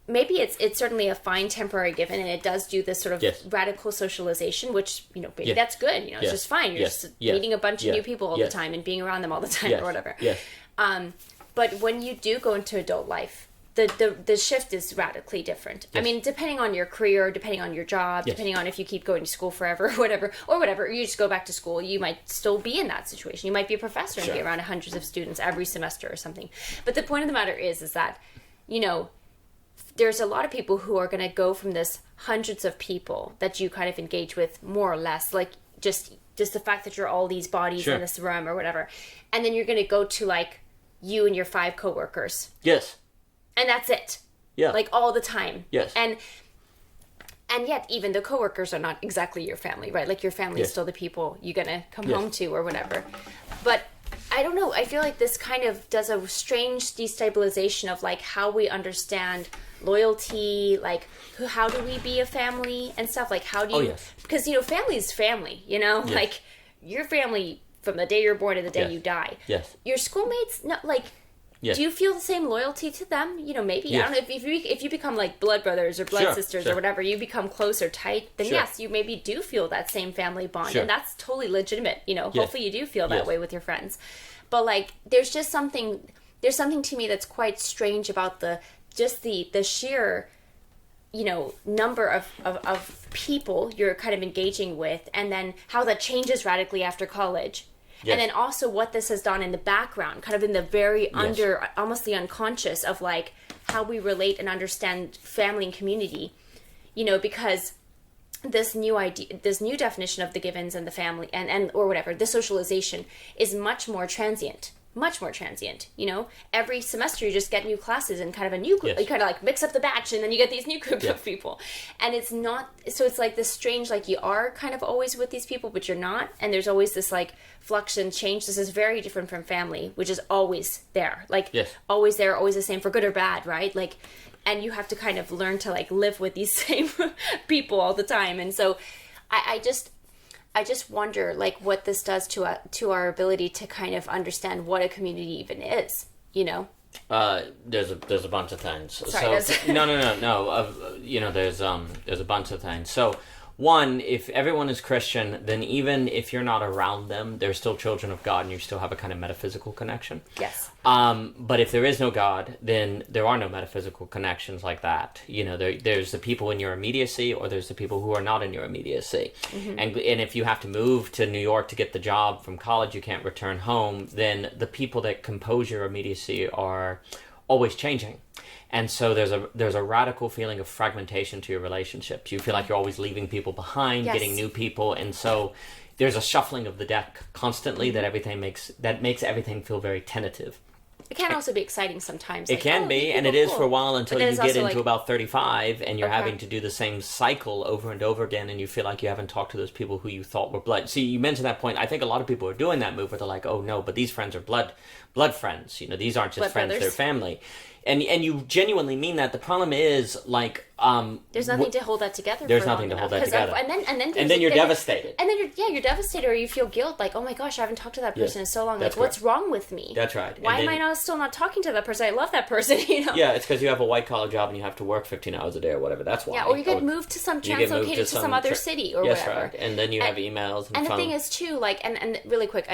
Maybe it's certainly a fine temporary given, and it does do this sort of radical socialization, which, maybe that's good. It's just fine. You're just meeting a bunch of new people all the time and being around them all the time or whatever. Yes. But when you do go into adult life, the shift is radically different. Yes. I mean, depending on your career, depending on your job, depending on if you keep going to school forever or whatever, you just go back to school, you might still be in that situation. You might be a professor and be around hundreds of students every semester or something. But the point of the matter is that, there's a lot of people who are going to go from this hundreds of people that you kind of engage with more or less, like just the fact that you're all these bodies in this room or whatever. And then you're going to go to like you and your 5 coworkers. Yes. And that's it. Yeah. Like all the time. Yes. And yet even the coworkers are not exactly your family, right? Like your family is still the people you're going to come home to or whatever. But I don't know. I feel like this kind of does a strange destabilization of like how we understand loyalty, like how do we be a family and stuff, like how do you, because family is family, like your family from the day you're born to the day you die. Yes. Your schoolmates, no, like, do you feel the same loyalty to them? Maybe I don't know if you become like blood brothers or blood sisters or whatever, you become close or tight, then yes, you maybe do feel that same family bond, and that's totally legitimate. Hopefully you do feel that way with your friends, but like there's something to me that's quite strange about the sheer number of people you're kind of engaging with, and then how that changes radically after college. Yes. And then also what this has done in the background, kind of in the very almost the unconscious of like how we relate and understand family and community, because this new definition of the givens and the family and or whatever, the socialization is much more transient. Every semester you just get new classes and kind of a new group. You kind of like mix up the batch and then you get these new groups of people. And it's not, so it's like this strange, like you are kind of always with these people, but you're not. And there's always this like flux and change. This is very different from family, which is always there. Like always there, always the same for good or bad, right? Like, and you have to kind of learn to like live with these same people all the time. And so I just wonder, like, what this does to our ability to kind of understand what a community even is, There's a bunch of things. Sorry, no. There's a bunch of things. So, one, if everyone is Christian, then even if you're not around them, they're still children of God, and you still have a kind of metaphysical connection. Yes. But if there is no God, then there are no metaphysical connections like that. There's the people in your immediacy, or there's the people who are not in your immediacy. Mm-hmm. And if you have to move to New York to get the job from college, you can't return home, then the people that compose your immediacy are always changing. And so there's a radical feeling of fragmentation to your relationships. You feel like you're always leaving people behind, getting new people, and so there's a shuffling of the deck constantly that makes everything feel very tentative. It can also be exciting sometimes. It can be, and it is for a while until you get into about 35 and you're having to do the same cycle over and over again, and you feel like you haven't talked to those people who you thought were blood. See, you mentioned that point. I think a lot of people are doing that move where they're like, oh no, but these friends are blood friends. These aren't just blood friends, they're family. And you genuinely mean that. The problem is, like, there's nothing to hold that together. There's nothing to hold that together. And then you're devastated. And then you're devastated, or you feel guilt, like, oh my gosh, I haven't talked to that person in so long. Like, what's wrong with me? That's right. Why am I still not talking to that person? I love that person. Yeah, it's because you have a white collar job and you have to work 15 hours a day or whatever. That's why. Yeah, or you get moved to some translocated to some other city or whatever. Right. And then you have emails and phone. The thing is too, like, and really quick,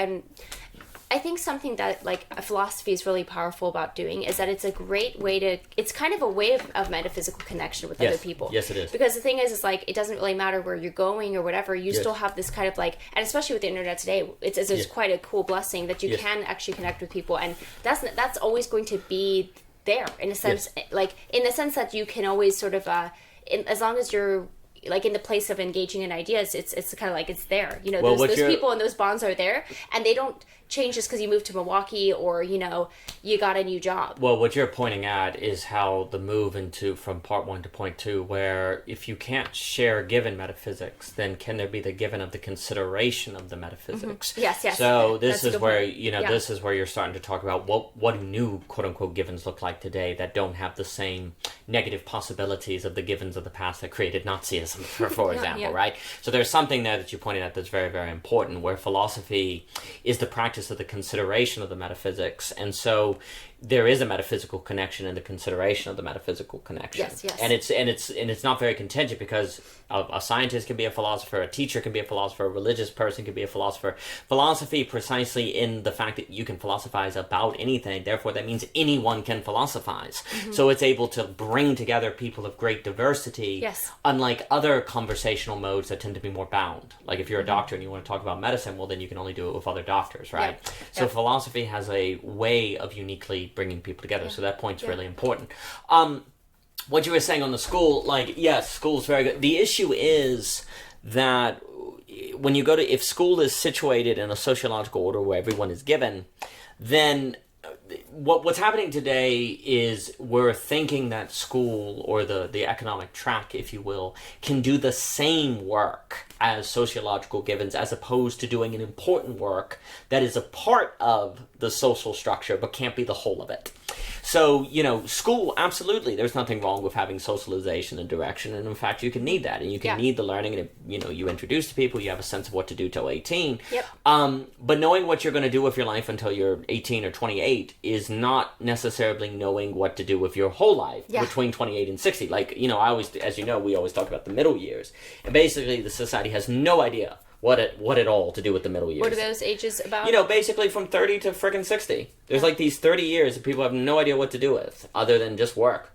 I think something that, like, a philosophy is really powerful about doing is that it's a great way it's kind of a way of metaphysical connection with other people. Yes, it is. Because the thing is like, it doesn't really matter where you're going or whatever, you still have this kind of like, and especially with the internet today, it's quite a cool blessing that you can actually connect with people, and that's always going to be there in a sense, like, in the sense that you can always sort of, as long as you're, like, in the place of engaging in ideas, it's kind of like it's there. Those people and those bonds are there, and they don't change just because you moved to Milwaukee or, you got a new job. Well, what you're pointing at is how the move from part one to point two, where if you can't share given metaphysics, then can there be the given of the consideration of the metaphysics? Mm-hmm. Yes. So this is where, this is where you're starting to talk about what new quote unquote givens look like today that don't have the same negative possibilities of the givens of the past that created Nazism, for example, right? So there's something there that you pointed out that's very, very important, where philosophy is the practice of the consideration of the metaphysics, and so there is a metaphysical connection in the consideration of the metaphysical connection. Yes. And it's not very contingent, because a scientist can be a philosopher, a teacher can be a philosopher, a religious person can be a philosopher. Philosophy, precisely in the fact that you can philosophize about anything, therefore that means anyone can philosophize. Mm-hmm. So it's able to bring together people of great diversity, unlike other conversational modes that tend to be more bound. Like if you're a doctor and you want to talk about medicine, well, then you can only do it with other doctors, right? So philosophy has a way of uniquely bringing people together. So that point's really important. What you were saying on the school, like, yes, school's very good. The issue is that when you if school is situated in a sociological order where everyone is given, then what's happening today is we're thinking that school, or the economic track, if you will, can do the same work as sociological givens, as opposed to doing an important work that is a part of the social structure but can't be the whole of it. So, school, absolutely, there's nothing wrong with having socialization and direction, and in fact, you can need that, and you can need the learning, and you introduce to people, you have a sense of what to do till 18. But knowing what you're going to do with your life until you're 18 or 28 is not necessarily knowing what to do with your whole life between 28 and 60. Like, we always talk about the middle years, and basically the society has no idea what at all to do with the middle years. What are those ages about? Basically from 30 to friggin' 60. There's like these 30 years that people have no idea what to do with, other than just work.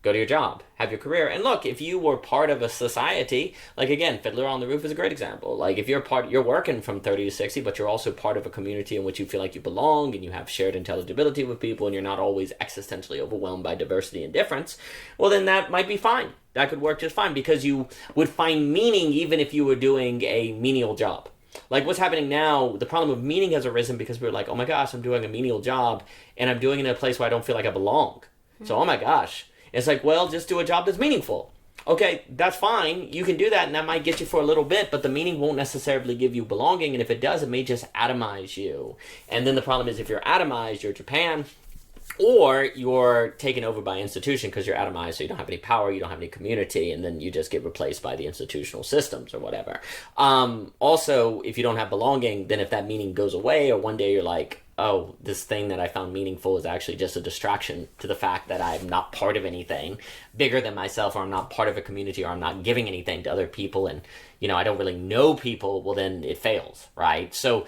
go to your job, have your career. And look, if you were part of a society, like again, Fiddler on the Roof is a great example. Like if you're working from 30 to 60, but you're also part of a community in which you feel like you belong and you have shared intelligibility with people and you're not always existentially overwhelmed by diversity and difference, well then that might be fine. That could work just fine because you would find meaning even if you were doing a menial job. Like what's happening now, the problem of meaning has arisen because we're like, oh my gosh, I'm doing a menial job and I'm doing it in a place where I don't feel like I belong. So, oh my gosh. It's like, well, just do a job that's meaningful. Okay, that's fine. You can do that, and that might get you for a little bit, but the meaning won't necessarily give you belonging, and if it does, it may just atomize you. And then the problem is if you're atomized, you're Japan, or you're taken over by an institution because you're atomized, so you don't have any power, you don't have any community, and then you just get replaced by the institutional systems or whatever. Also, if you don't have belonging, then if that meaning goes away, or one day you're like, oh, this thing that I found meaningful is actually just a distraction to the fact that I'm not part of anything bigger than myself, or I'm not part of a community, or I'm not giving anything to other people, and, you know, I don't really know people, well, then it fails, right? So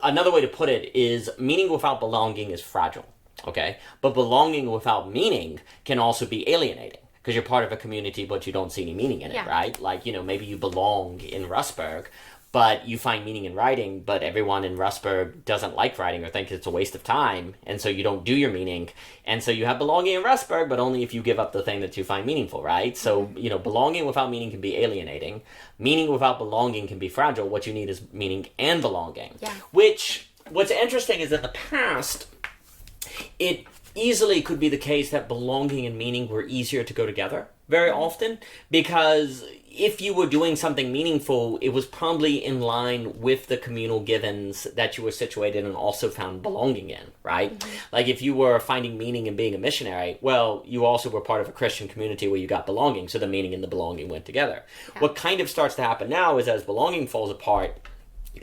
another way to put it is meaning without belonging is fragile, okay? But belonging without meaning can also be alienating, because you're part of a community, but you don't see any meaning in it, right? Like, you know, maybe you belong in Rustburg, but you find meaning in writing, but everyone in Rustburg doesn't like writing or think it's a waste of time, and so you don't do your meaning. And so you have belonging in Rustburg, but only if you give up the thing that you find meaningful, right? So, you know, belonging without meaning can be alienating. Meaning without belonging can be fragile. What you need is meaning and belonging. Yeah. What's interesting is in the past, it easily could be the case that belonging and meaning were easier to go together very often, because if you were doing something meaningful, it was probably in line with the communal givens that you were situated and also found belonging in, right? Mm-hmm. Like if you were finding meaning in being a missionary, well, you also were part of a Christian community where you got belonging, so the meaning and the belonging went together. Yeah. What kind of starts to happen now is as belonging falls apart,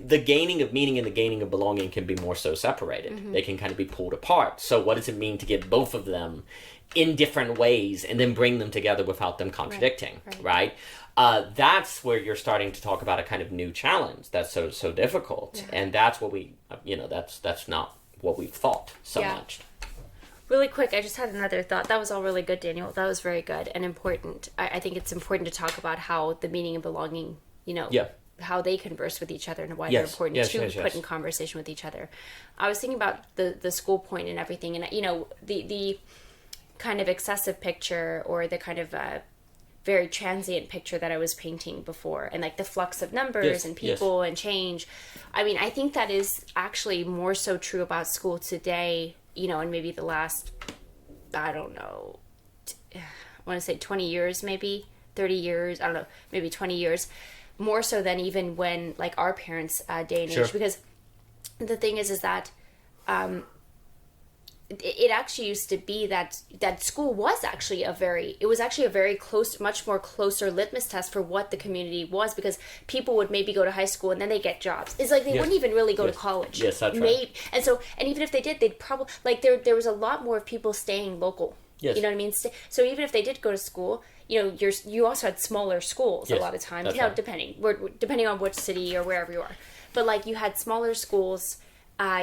the gaining of meaning and the gaining of belonging can be more so separated. Mm-hmm. They can kind of be pulled apart. So what does it mean to get both of them in different ways and then bring them together without them contradicting, right? That's where you're starting to talk about a kind of new challenge that's so difficult. Yeah. And that's what we, you know, that's not what we've thought so much. Really quick, I just had another thought. That was all really good, Daniel. That was very good and important. I think it's important to talk about how the meaning and belonging, you know, how they converse with each other and why they're important to put in conversation with each other. I was thinking about the school point and everything, and, you know, the kind of excessive picture or the kind of very transient picture that I was painting before, and like the flux of numbers and people and change. I mean, I think that is actually more so true about school today, you know, and maybe the last, I don't know, I want to say 20 years, maybe 30 years, I don't know, maybe 20 years, more so than even when like our parents' day and age, because the thing is that it actually used to be that school was actually a very close, much more closer litmus test for what the community was, because people would maybe go to high school and then they get jobs. It's like they wouldn't even really go to college. Yes, that's right. And even if they did, they'd probably, like, there was a lot more of people staying local. Yes. You know what I mean? So even if they did go to school, you know, you also had smaller schools a lot of times. You know, depending on which city or wherever you are. But like you had smaller schools.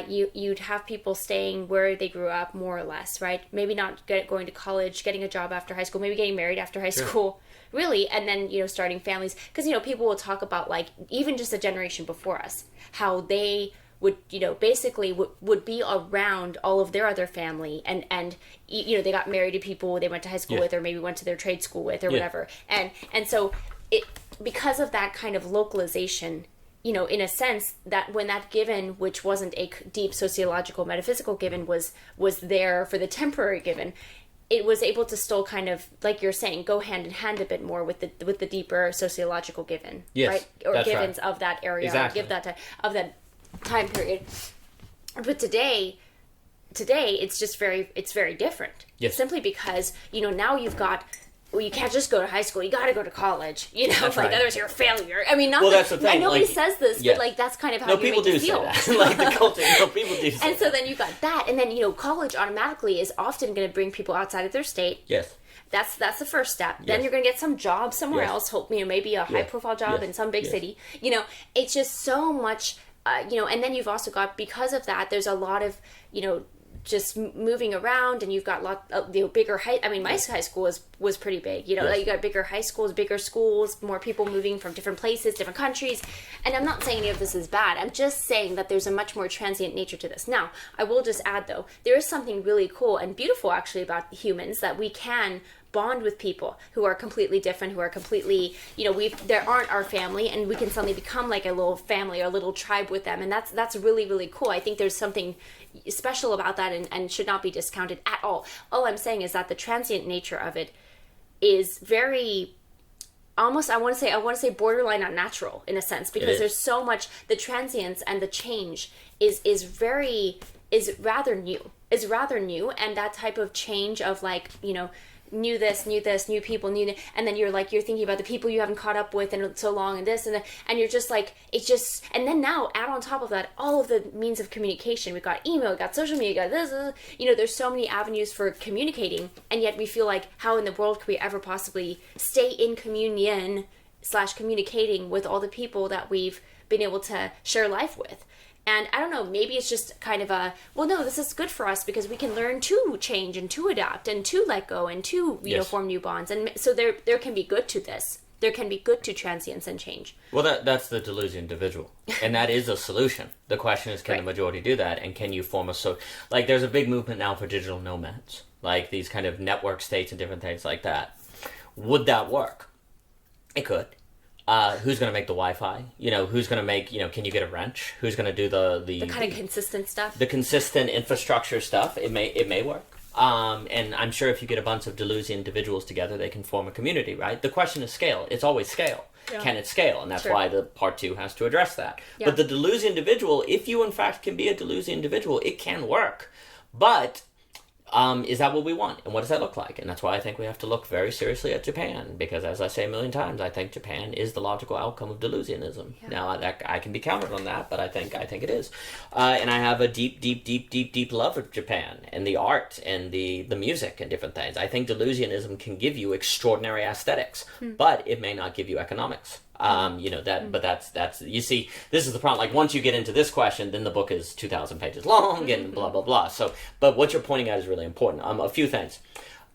You'd have people staying where they grew up, more or less, right? Maybe not going to college, getting a job after high school, maybe getting married after high school, really, and then, you know, starting families. Because, you know, people will talk about, like, even just a generation before us, how they would, you know, basically would be around all of their other family, and you know, they got married to people they went to high school with, or maybe went to their trade school with, or whatever. And so because of that kind of localization, you know, in a sense, that when that given, which wasn't a deep sociological, metaphysical given, was there for the temporary given, it was able to still kind of, like you're saying, go hand in hand a bit more with the deeper sociological given, right? Or givens of that area, or give that of that time period. But today it's very different. Yes. Simply because, you know, now you've got, well, you can't just go to high school. You got to go to college. You know, that's like otherwise you're a failure. I mean, that's the thing. Nobody says this, but like that's kind of how you make it feel. Like the culture. People do say and so then you got that, and then, you know, college automatically is often going to bring people outside of their state. Yes. That's the first step. Then you're going to get some job somewhere else. Hope, you know, maybe a high profile job in some big city. You know, it's just so much. You know, and then you've also got, because of that, there's a lot of, you know, just moving around, and you've got bigger height. I mean, my high school was pretty big. Like you got bigger high schools, bigger schools, more people moving from different places, different countries. And I'm not saying any of this is bad. I'm just saying that there's a much more transient nature to this. Now, I will just add, though, there is something really cool and beautiful actually about humans, that we can bond with people who are completely different, who are completely, there aren't our family, and we can suddenly become like a little family or a little tribe with them, and that's really, really cool. I think there's something special about that, and should not be discounted at all. All I'm saying is that the transient nature of it is very, almost, I want to say borderline unnatural in a sense, because there's so much, the transience and the change is rather new, and that type of change of like, new people, and then you're thinking about the people you haven't caught up with in so long, and this and you're just like, it's just, and then now add on top of that all of the means of communication. We've got email, we've got social media, we've got this, there's so many avenues for communicating, and yet we feel like, how in the world could we ever possibly stay in communion / communicating with all the people that we've been able to share life with? And I don't know, maybe it's just kind of no, this is good for us because we can learn to change and to adapt and to let go and to, form new bonds. And so there can be good to this. There can be good to transience and change. Well, that's the delusion individual. And that is a solution. The question is, can the majority do that? And can you form there's a big movement now for digital nomads, like these kind of network states and different things like that. Would that work? It could. Who's going to make the Wi-Fi? Who's going to make, can you get a wrench? Who's going to do the kind of consistent stuff? The consistent infrastructure stuff. It may work. And I'm sure if you get a bunch of delusion individuals together, they can form a community, right? The question is scale. It's always scale. Yeah. Can it scale? And that's why the part 2 has to address that. Yeah. But the delusion individual, if you in fact can be a delusion individual, it can work. But is that what we want? And what does that look like? And that's why I think we have to look very seriously at Japan, because as I say a million times, I think Japan is the logical outcome of delusionism. Yeah. Now, I can be countered on that, but I think it is. And I have a deep love of Japan and the art and the music and different things. I think delusionism can give you extraordinary aesthetics, but it may not give you economics. But that's, you see, this is the problem. Like, once you get into this question, then the book is 2,000 pages long and blah, blah, blah. So, but what you're pointing out is really important. A few things.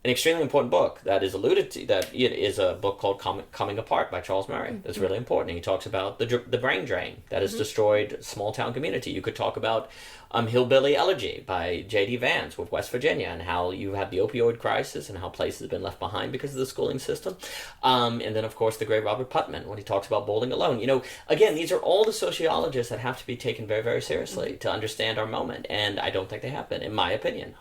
An extremely important book that is alluded to, that is a book called Coming Apart by Charles Murray. That's really important. And he talks about the brain drain that has destroyed small town community. You could talk about Hillbilly Elegy by J.D. Vance with West Virginia, and how you have the opioid crisis and how places have been left behind because of the schooling system. And then, of course, the great Robert Putnam, when he talks about bowling alone. Again, these are all the sociologists that have to be taken very, very seriously to understand our moment. And I don't think they have been, in my opinion.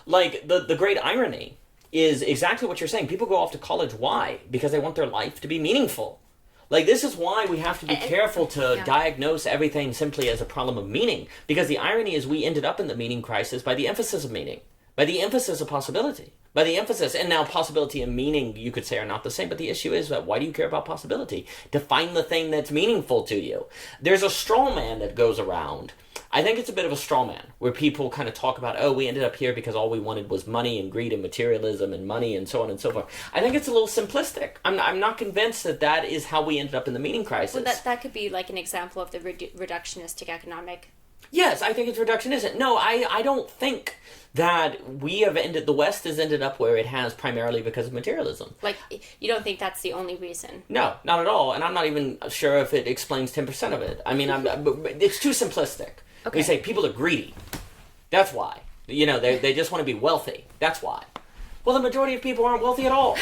The great irony is exactly what you're saying. People go off to college. Why? Because they want their life to be meaningful. This is why we have to be careful to diagnose everything simply as a problem of meaning. Because the irony is we ended up in the meaning crisis by the emphasis of meaning, by the emphasis of possibility, by the emphasis. And now possibility and meaning, you could say, are not the same. But the issue is that why do you care about possibility? Define the thing that's meaningful to you. There's a straw man that goes around. I think it's a bit of a straw man, where people kind of talk about, we ended up here because all we wanted was money and greed and materialism and money and so on and so forth. I think it's a little simplistic. I'm not convinced that is how we ended up in the meaning crisis. Well, that could be like an example of the reductionistic economic. Yes, I think it's reductionism. No, I don't think that the West has ended up where it has primarily because of materialism. You don't think that's the only reason? No, not at all. And I'm not even sure if it explains 10% of it. I mean, it's too simplistic. Okay. We say people are greedy. That's why. They just want to be wealthy. That's why. Well, the majority of people aren't wealthy at all.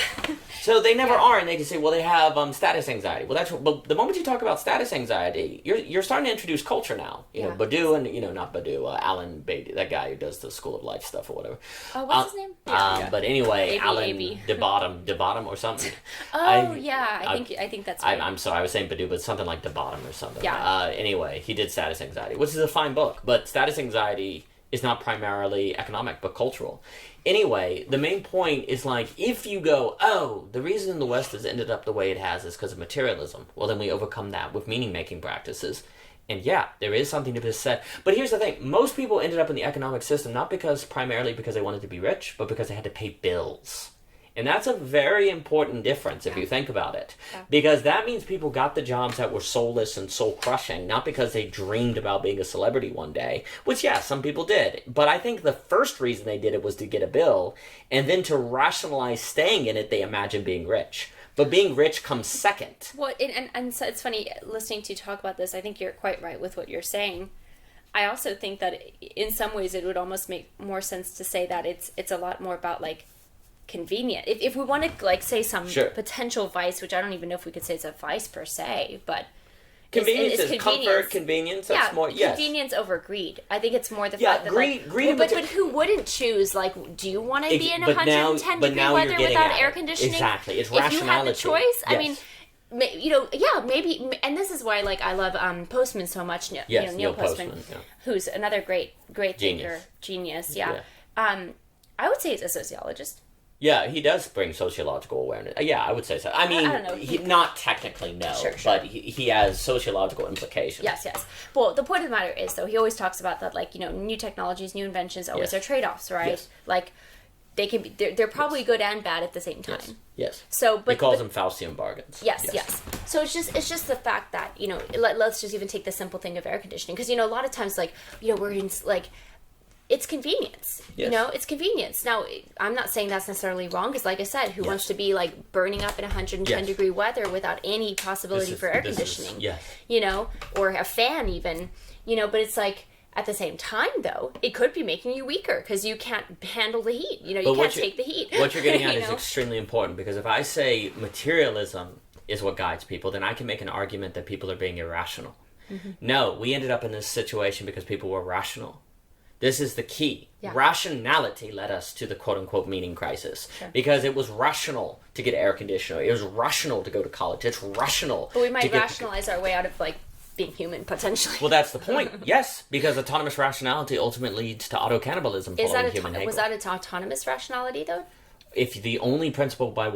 So they never are, and they can say, well, they have status anxiety. Well, but the moment you talk about status anxiety, you're starting to introduce culture now. Badu and, not Badu, Alan Beatty, that guy who does the School of Life stuff or whatever. Oh, what's his name? But anyway, Alan DeBottom or something. I think that's right. I'm sorry, I was saying Badu, but something like DeBottom or something. Yeah. Anyway, he did Status Anxiety, which is a fine book, but status anxiety is not primarily economic, but cultural. Anyway, the main point is if you go, the reason the West has ended up the way it has is because of materialism, well, then we overcome that with meaning-making practices. And there is something to be said. But here's the thing. Most people ended up in the economic system not primarily because they wanted to be rich, but because they had to pay bills. And that's a very important difference if you think about it. Yeah. Because that means people got the jobs that were soulless and soul-crushing, not because they dreamed about being a celebrity one day, which, yeah, some people did. But I think the first reason they did it was to get a bill, and then to rationalize staying in it, they imagined being rich. But being rich comes second. Well, and so it's funny, listening to you talk about this, I think you're quite right with what you're saying. I also think that in some ways it would almost make more sense to say that it's a lot more about, like, convenient. If we want to, like, say some potential vice, which I don't even know if we could say it's a vice per se, but convenience is comfort, convenience. That's more, yes. Convenience over greed. I think it's more the fact that, greed, but who wouldn't choose, like, do you want to be in 110 degree weather without air conditioning? Exactly, it's rationality. If you had the choice, yes. I mean, maybe, and this is why, like, I love Postman so much. Neil Postman, who's another great thinker, genius. I would say he's a sociologist. Yeah, he does bring sociological awareness. Yeah, I would say so. I mean, I don't know. He not technically, no, Sure. but he has sociological implications. Yes. Well, the point of the matter is, though, he always talks about that, like, new technologies, new inventions, always are trade-offs, right? Yes. Like, they can be, they're probably good and bad at the same time. Yes. So, but he calls them Faustian bargains. Yes. So it's just the fact that, let's just even take the simple thing of air conditioning, because, a lot of times, like, we're in, like, it's convenience. Yes. It's convenience. Now, I'm not saying that's necessarily wrong, because, like I said, who wants to be, like, burning up in 110 degree weather without any possibility for air conditioning? Or a fan even, but it's like, at the same time, though, it could be making you weaker because you can't handle the heat. You can't take the heat. What you're getting at is extremely important, because if I say materialism is what guides people, then I can make an argument that people are being irrational. Mm-hmm. No, we ended up in this situation because people were rational. This is the key. Yeah. Rationality led us to the quote-unquote meaning crisis. Sure. Because it was rational to get air conditioner. It was rational to go to college. It's rational. But we might rationalize our way out of, like, being human, potentially. Well, that's the point. Yes, because autonomous rationality ultimately leads to auto-cannibalism following human nature. Was that an autonomous rationality, though? If the only principle by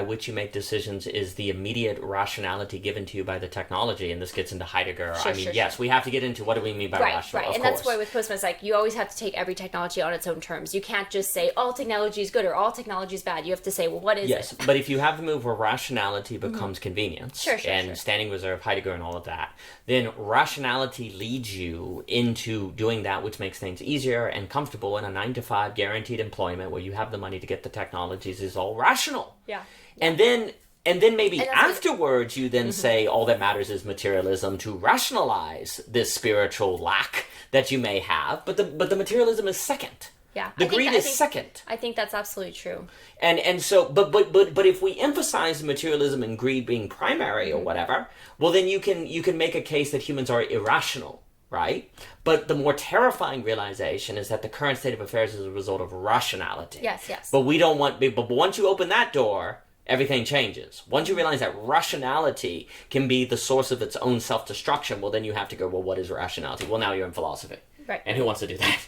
which you make decisions is the immediate rationality given to you by the technology, and this gets into Heidegger, yes, we have to get into what do we mean by rational, Right, and that's why with Postman, it's like, you always have to take every technology on its own terms. You can't just say, all technology is good or all technology is bad. You have to say, well, what is it? Yes, but if you have the move where rationality becomes convenience, and standing reserve, Heidegger and all of that, then rationality leads you into doing that which makes things easier and comfortable in a 9-to-5 guaranteed employment where you have the money to get the technologies is all rational. Yeah. And then maybe afterwards you then say all that matters is materialism to rationalize this spiritual lack that you may have, but the materialism is second. Yeah. The greed is second. I think that's absolutely true. And so but if we emphasize materialism and greed being primary or whatever, well then you can make a case that humans are irrational. Right? But the more terrifying realization is that the current state of affairs is a result of rationality. Yes. But we don't want... But once you open that door, everything changes. Once you realize that rationality can be the source of its own self-destruction, well, then you have to go, well, what is rationality? Well, now you're in philosophy. Right. And who wants to do that?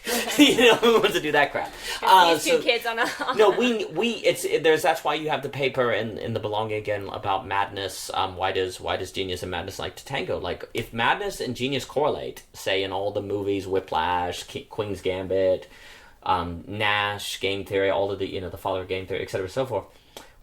Who wants to do that crap? These two kids on a... No, that's why you have the paper in the Belonging again about madness. Why does genius and madness like to tango? Like, if madness and genius correlate, say in all the movies, Whiplash, Queen's Gambit, Nash, Game Theory, all of the the father of game theory, etc., so forth.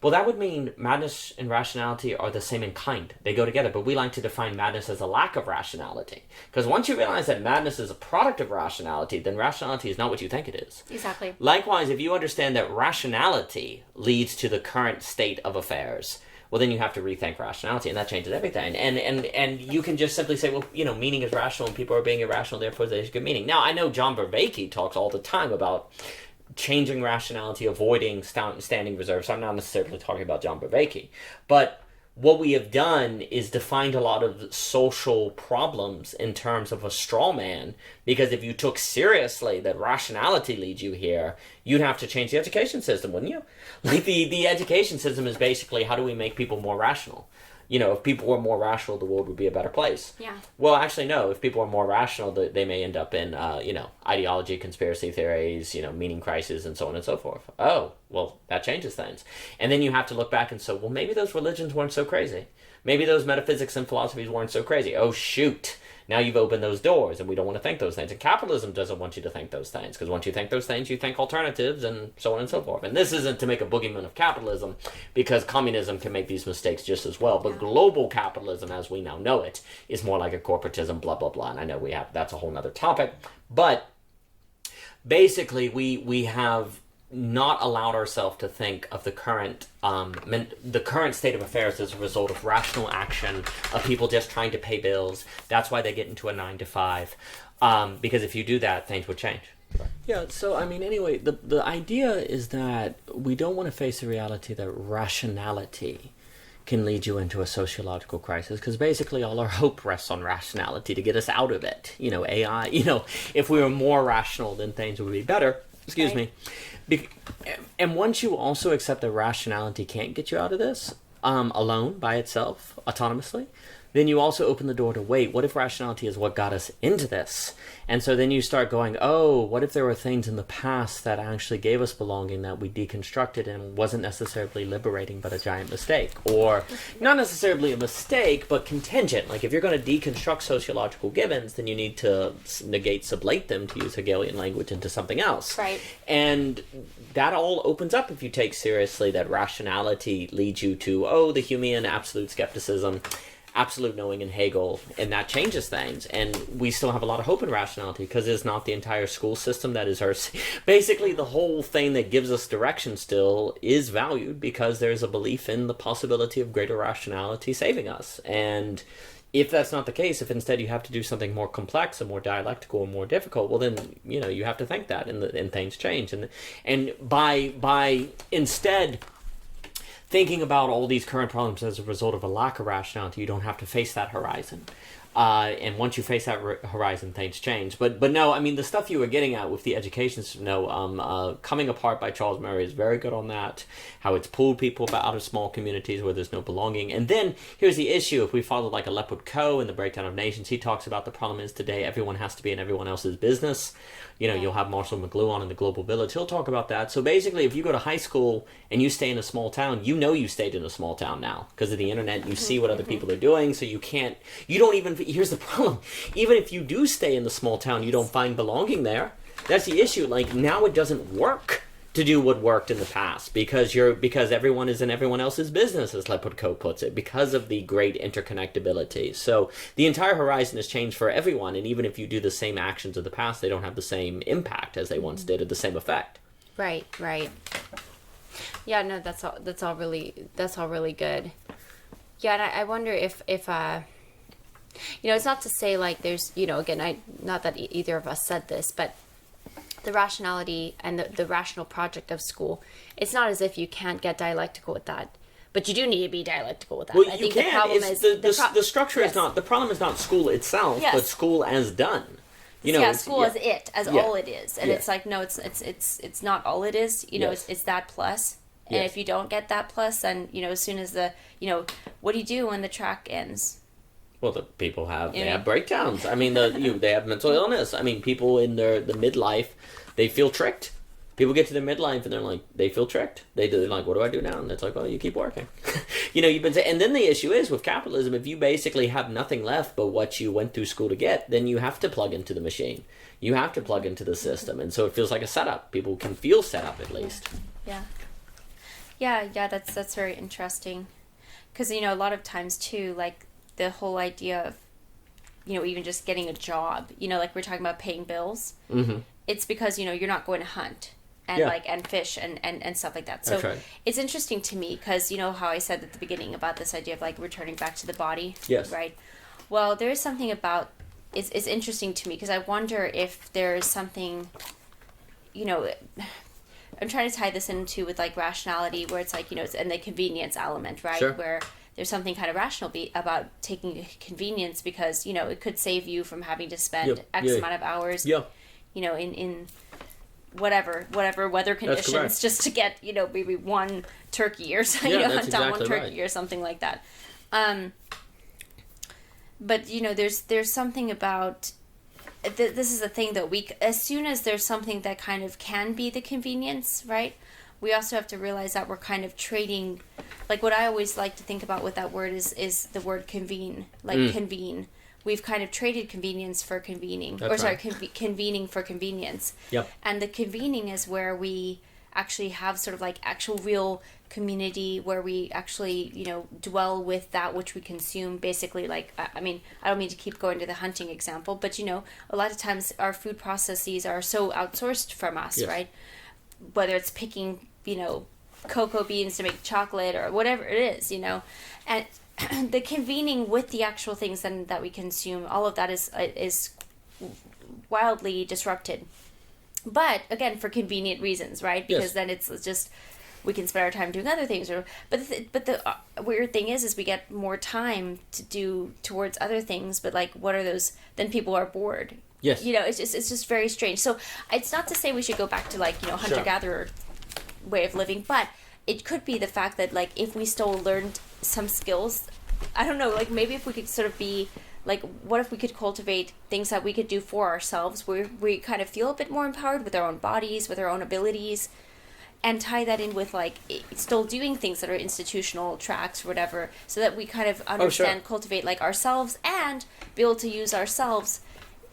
Well, that would mean madness and rationality are the same in kind. They go together, but we like to define madness as a lack of rationality. Because once you realize that madness is a product of rationality, then rationality is not what you think it is. Exactly. Likewise, if you understand that rationality leads to the current state of affairs, well, then you have to rethink rationality, and that changes everything. And you can just simply say, well, meaning is rational, and people are being irrational, therefore they should get meaning. Now, I know John Vervaeke talks all the time about changing rationality, avoiding standing reserve. So I'm not necessarily talking about John Vervaeke. But what we have done is defined a lot of social problems in terms of a straw man, because if you took seriously that rationality leads you here, you'd have to change the education system, wouldn't you? Like the education system is basically, how do we make people more rational? If people were more rational, the world would be a better place. Yeah. Well, actually, no. If people are more rational, they may end up in, ideology, conspiracy theories, meaning crisis, and so on and so forth. Oh, well, that changes things. And then you have to look back and say, well, maybe those religions weren't so crazy. Maybe those metaphysics and philosophies weren't so crazy. Oh, shoot. Now you've opened those doors, and we don't want to think those things. And capitalism doesn't want you to think those things, because once you think those things, you think alternatives, and so on and so forth. And this isn't to make a boogeyman of capitalism, because communism can make these mistakes just as well. But global capitalism, as we now know it, is more like a corporatism, blah, blah, blah. And I know that's a whole nother topic. But basically, we have not allowed ourselves to think of the current state of affairs as a result of rational action, of people just trying to pay bills. That's why they get into a 9 to 5, because if you do that, things would change. Yeah, so I mean, anyway, the idea is that we don't want to face the reality that rationality can lead you into a sociological crisis, because basically all our hope rests on rationality to get us out of it. AI, if we were more rational, then things would be better. Excuse me. And once you also accept that rationality can't get you out of this alone, by itself, autonomously, then you also open the door to, wait, what if rationality is what got us into this? And so then you start going, oh, what if there were things in the past that actually gave us belonging that we deconstructed and wasn't necessarily liberating but a giant mistake? Or not necessarily a mistake, but contingent. Like if you're going to deconstruct sociological givens, then you need to negate, sublate them, to use Hegelian language, into something else. Right. And that all opens up if you take seriously that rationality leads you to, oh, the Humean absolute skepticism, absolute knowing in Hegel, and that changes things. And we still have a lot of hope in rationality, because it's not the entire school system that is ours. Basically, the whole thing that gives us direction still is valued, because there's a belief in the possibility of greater rationality saving us. And if that's not the case, if instead you have to do something more complex and more dialectical and more difficult, well then, you have to think that, and things change. And by instead thinking about all these current problems as a result of a lack of rationality, you don't have to face that horizon. And once you face that horizon, things change. But no, I mean, the stuff you were getting at with the education system, Coming Apart by Charles Murray is very good on that. How it's pulled people out of small communities where there's no belonging. And then here's the issue. If we follow like Aleppo Coe in The Breakdown of Nations, he talks about the problem is today everyone has to be in everyone else's business. You'll have Marshall McLuhan in The Global Village. He'll talk about that. So basically, if you go to high school and you stay in a small town, you stayed in a small town now because of the internet. You see what other people are doing, so here's the problem. Even if you do stay in the small town, you don't find belonging there. That's the issue. Like, now it doesn't work to do what worked in the past because everyone is in everyone else's business, as Lepotko puts it, because of the great interconnectability. So the entire horizon has changed for everyone, and even if you do the same actions of the past, they don't have the same impact as they once did, or the same effect. Right. Yeah, no, that's all really good. Yeah, and I wonder if it's not to say like there's, again, not that either of us said this, but the rationality and the rational project of school, it's not as if you can't get dialectical with that, but you do need to be dialectical with that. Well, I think the problem is the structure is not, the problem is not school itself, but school as done. School as all it is, and it's like, no, it's not all it is. It's that plus, and if you don't get that plus, then as soon as what do you do when the track ends? Well, the people have breakdowns. I mean, they have mental illness. I mean, people in the midlife, they feel tricked. People get to their midlife and they're like, they feel tricked. They're like, what do I do now? And it's like, oh, you keep working. You've been saying. And then the issue is with capitalism, if you basically have nothing left but what you went through school to get, then you have to plug into the machine. You have to plug into the system, and so it feels like a setup. People can feel set up at least. Yeah. That's very interesting, because a lot of times too, like the whole idea of even just getting a job, like we're talking about paying bills. Mm-hmm. It's because you're not going to hunt and and fish and stuff like that. So right. It's interesting to me because how I said at the beginning about this idea of like returning back to the body. Yes. Right. Well, there is something about it's interesting to me because I wonder if there's something, I'm trying to tie this into with like rationality, where it's like and the convenience element, right? Sure. Where there's something kind of rational about taking convenience because it could save you from having to spend X amount of hours. Yeah. In whatever weather conditions, just to get maybe one turkey or something, hunt down one turkey or something like that. But there's something about this is the thing that as soon as there's something that kind of can be the convenience, right? We also have to realize that we're kind of trading, like what I always like to think about with that word is the word convene, convene. we've kind of traded convenience for convening. Convening for convenience. Yep. And the convening is where we actually have sort of like actual real community, where we actually, dwell with that which we consume. Basically, like, I mean, I don't mean to keep going to the hunting example, but, a lot of times our food processes are so outsourced from us, yes. right? Whether it's picking, cocoa beans to make chocolate or whatever it is, and the convening with the actual things that we consume, all of that is wildly disrupted. But again, for convenient reasons, right? Because yes. then it's just we can spend our time doing other things. But the weird thing is we get more time to do towards other things. But like, what are those? Then people are bored. Yes. It's just very strange. So it's not to say we should go back to like hunter gatherer way of living, but it could be the fact that like if we still learned some skills, I don't know, like maybe if we could sort of be. Like, what if we could cultivate things that we could do for ourselves, where we kind of feel a bit more empowered with our own bodies, with our own abilities, and tie that in with, like, still doing things that are institutional tracks or whatever, so that we kind of understand, cultivate, like, ourselves, and be able to use ourselves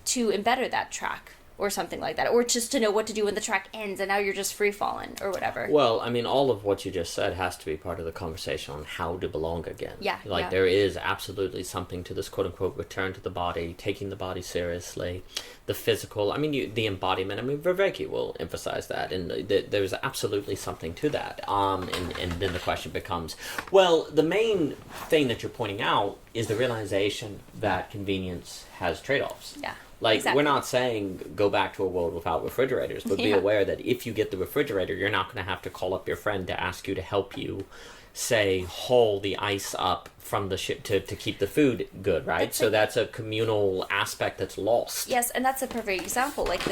to embetter that track. Or something like that, or just to know what to do when the track ends and now you're just free falling or whatever. Well, I mean, all of what you just said has to be part of the conversation on how to belong again. Yeah. Like, there is absolutely something to this quote-unquote return to the body, taking the body seriously, the physical, I mean, the embodiment. I mean, Vervaeke will emphasize that, and there's absolutely something to that. And then the question becomes, well, the main thing that you're pointing out is the realization that convenience has trade-offs. Yeah. Like, exactly. We're not saying go back to a world without refrigerators, but be aware that if you get the refrigerator, you're not going to have to call up your friend to ask you to help you, say, haul the ice up from the ship to keep the food good, right? That's a communal aspect that's lost. Yes, and that's a perfect example. Like,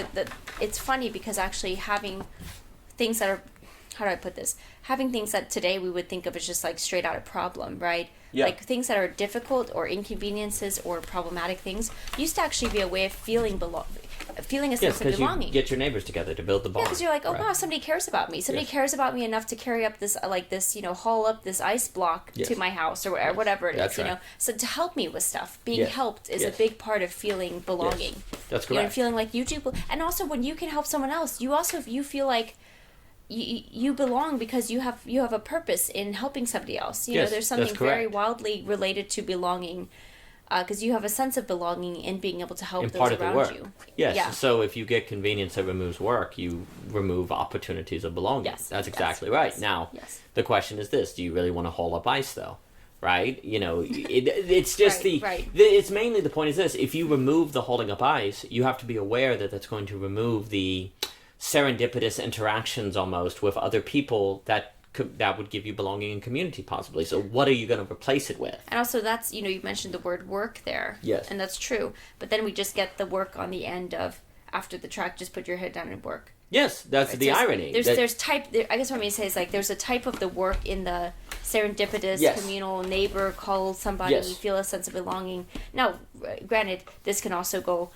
it's funny because actually having things that are, how do I put this? Having things that today we would think of as just like straight out a problem, right? Yeah. Like things that are difficult or inconveniences or problematic things used to actually be a way of feeling a sense of belonging. You get your neighbors together to build the bond. Yeah, because you're like, wow, somebody cares about me. Somebody cares about me enough to carry up this, haul up this ice block to my house or whatever it is, right. So to help me with stuff. Being helped is a big part of feeling belonging. Yes. That's correct. Feeling like you do, and also when you can help someone else, you feel like you belong because you have a purpose in helping somebody else. There's something very wildly related to belonging, because you have a sense of belonging in being able to help those around you. Yes. Yeah. So if you get convenience that removes work, you remove opportunities of belonging. Yes. That's exactly right. Yes. Now, the question is this: do you really want to haul up ice, though? Right? It's just it's mainly the point is this: if you remove the hauling up ice, you have to be aware that that's going to remove the serendipitous interactions almost with other people that would give you belonging and community possibly. So what are you going to replace it with? And also that's, you mentioned the word work there. Yes. And that's true. But then we just get the work on the end of, after the track, just put your head down and work. Yes, that's the irony. There's type, I guess what I mean to say is like there's a type of the work in the serendipitous, communal, neighbor, call somebody, feel a sense of belonging. Now, granted, this can also go...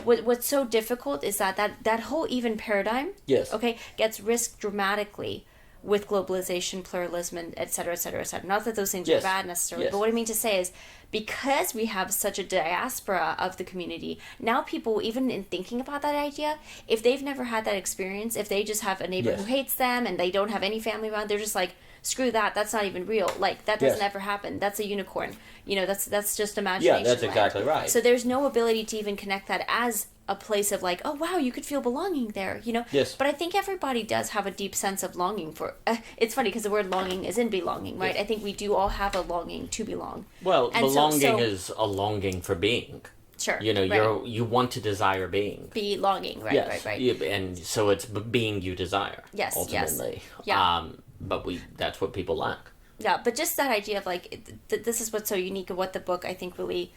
What's so difficult is that whole even paradigm, gets risked dramatically with globalization, pluralism, and et cetera, et cetera, et cetera. Not that those things are bad necessarily, but what I mean to say is because we have such a diaspora of the community, now people, even in thinking about that idea, if they've never had that experience, if they just have a neighbor who hates them and they don't have any family around, they're just like, screw that's not even real. Like, that doesn't ever happen. That's a unicorn. That's just imagination. Yeah, that's exactly right. So there's no ability to even connect that as a place of like, oh wow, you could feel belonging there, Yes. But I think everybody does have a deep sense of longing for. It's funny because the word longing is in belonging, right? Yes. I think we do all have a longing to belong. Well, and belonging is a longing for being. Sure. You want to desire being. Belonging, right? Yes. Right. And so it's being you desire. Yes. Ultimately. Yes. Yeah. But that's what people lack. Yeah, but just that idea of like this is what's so unique of what the book I think really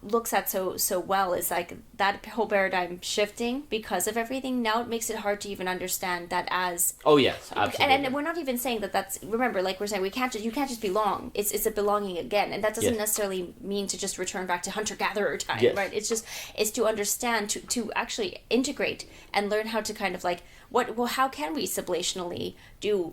looks at so well is like that whole paradigm shifting because of everything. Now it makes it hard to even understand that as absolutely. And we're not even saying that's, remember, like we're saying, you can't just belong. It's a belonging again, and that doesn't necessarily mean to just return back to hunter-gatherer time, right? It's to understand, to actually integrate and learn how to kind of like how can we sublationally do,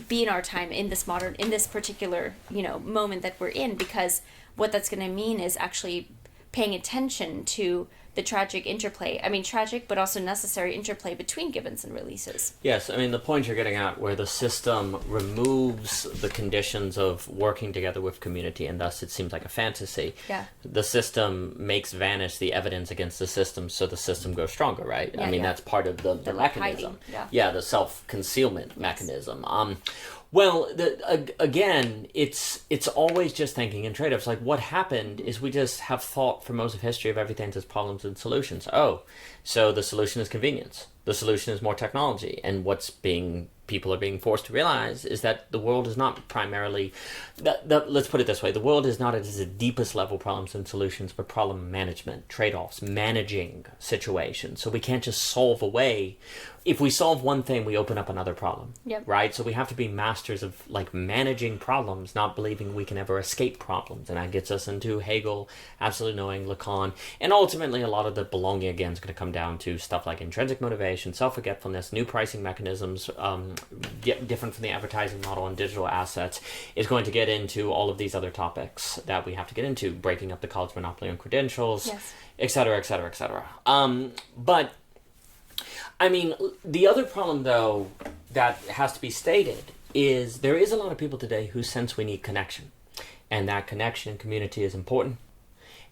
be in our time in this particular, moment that we're in, because what that's going to mean is actually paying attention to the tragic interplay. I mean, tragic, but also necessary interplay between givens and releases. Yes, I mean, the point you're getting at, where the system removes the conditions of working together with community, and thus it seems like a fantasy. Yeah. The system makes vanish the evidence against the system, so the system grows stronger, right? I mean, that's part of the mechanism. Yeah, the self-concealment mechanism. Well, again, it's always just thinking in trade-offs. Like, what happened is we just have thought for most of history of everything as problems and solutions. Oh, so the solution is convenience. The solution is more technology. And people are being forced to realize is that the world is not primarily, let's put it this way, the world is not at its deepest level problems and solutions, but problem management, trade-offs, managing situations. So we can't just solve away. If we solve one thing, we open up another problem, right? So we have to be masters of like managing problems, not believing we can ever escape problems. And that gets us into Hegel, absolute knowing, Lacan, and ultimately a lot of the belonging again is going to come down to stuff like intrinsic motivation, self-forgetfulness, new pricing mechanisms, different from the advertising model and digital assets, is going to get into all of these other topics that we have to get into, breaking up the college monopoly on credentials, et cetera, et cetera, et cetera. But I mean, the other problem, though, that has to be stated is there is a lot of people today who sense we need connection, and that connection and community is important,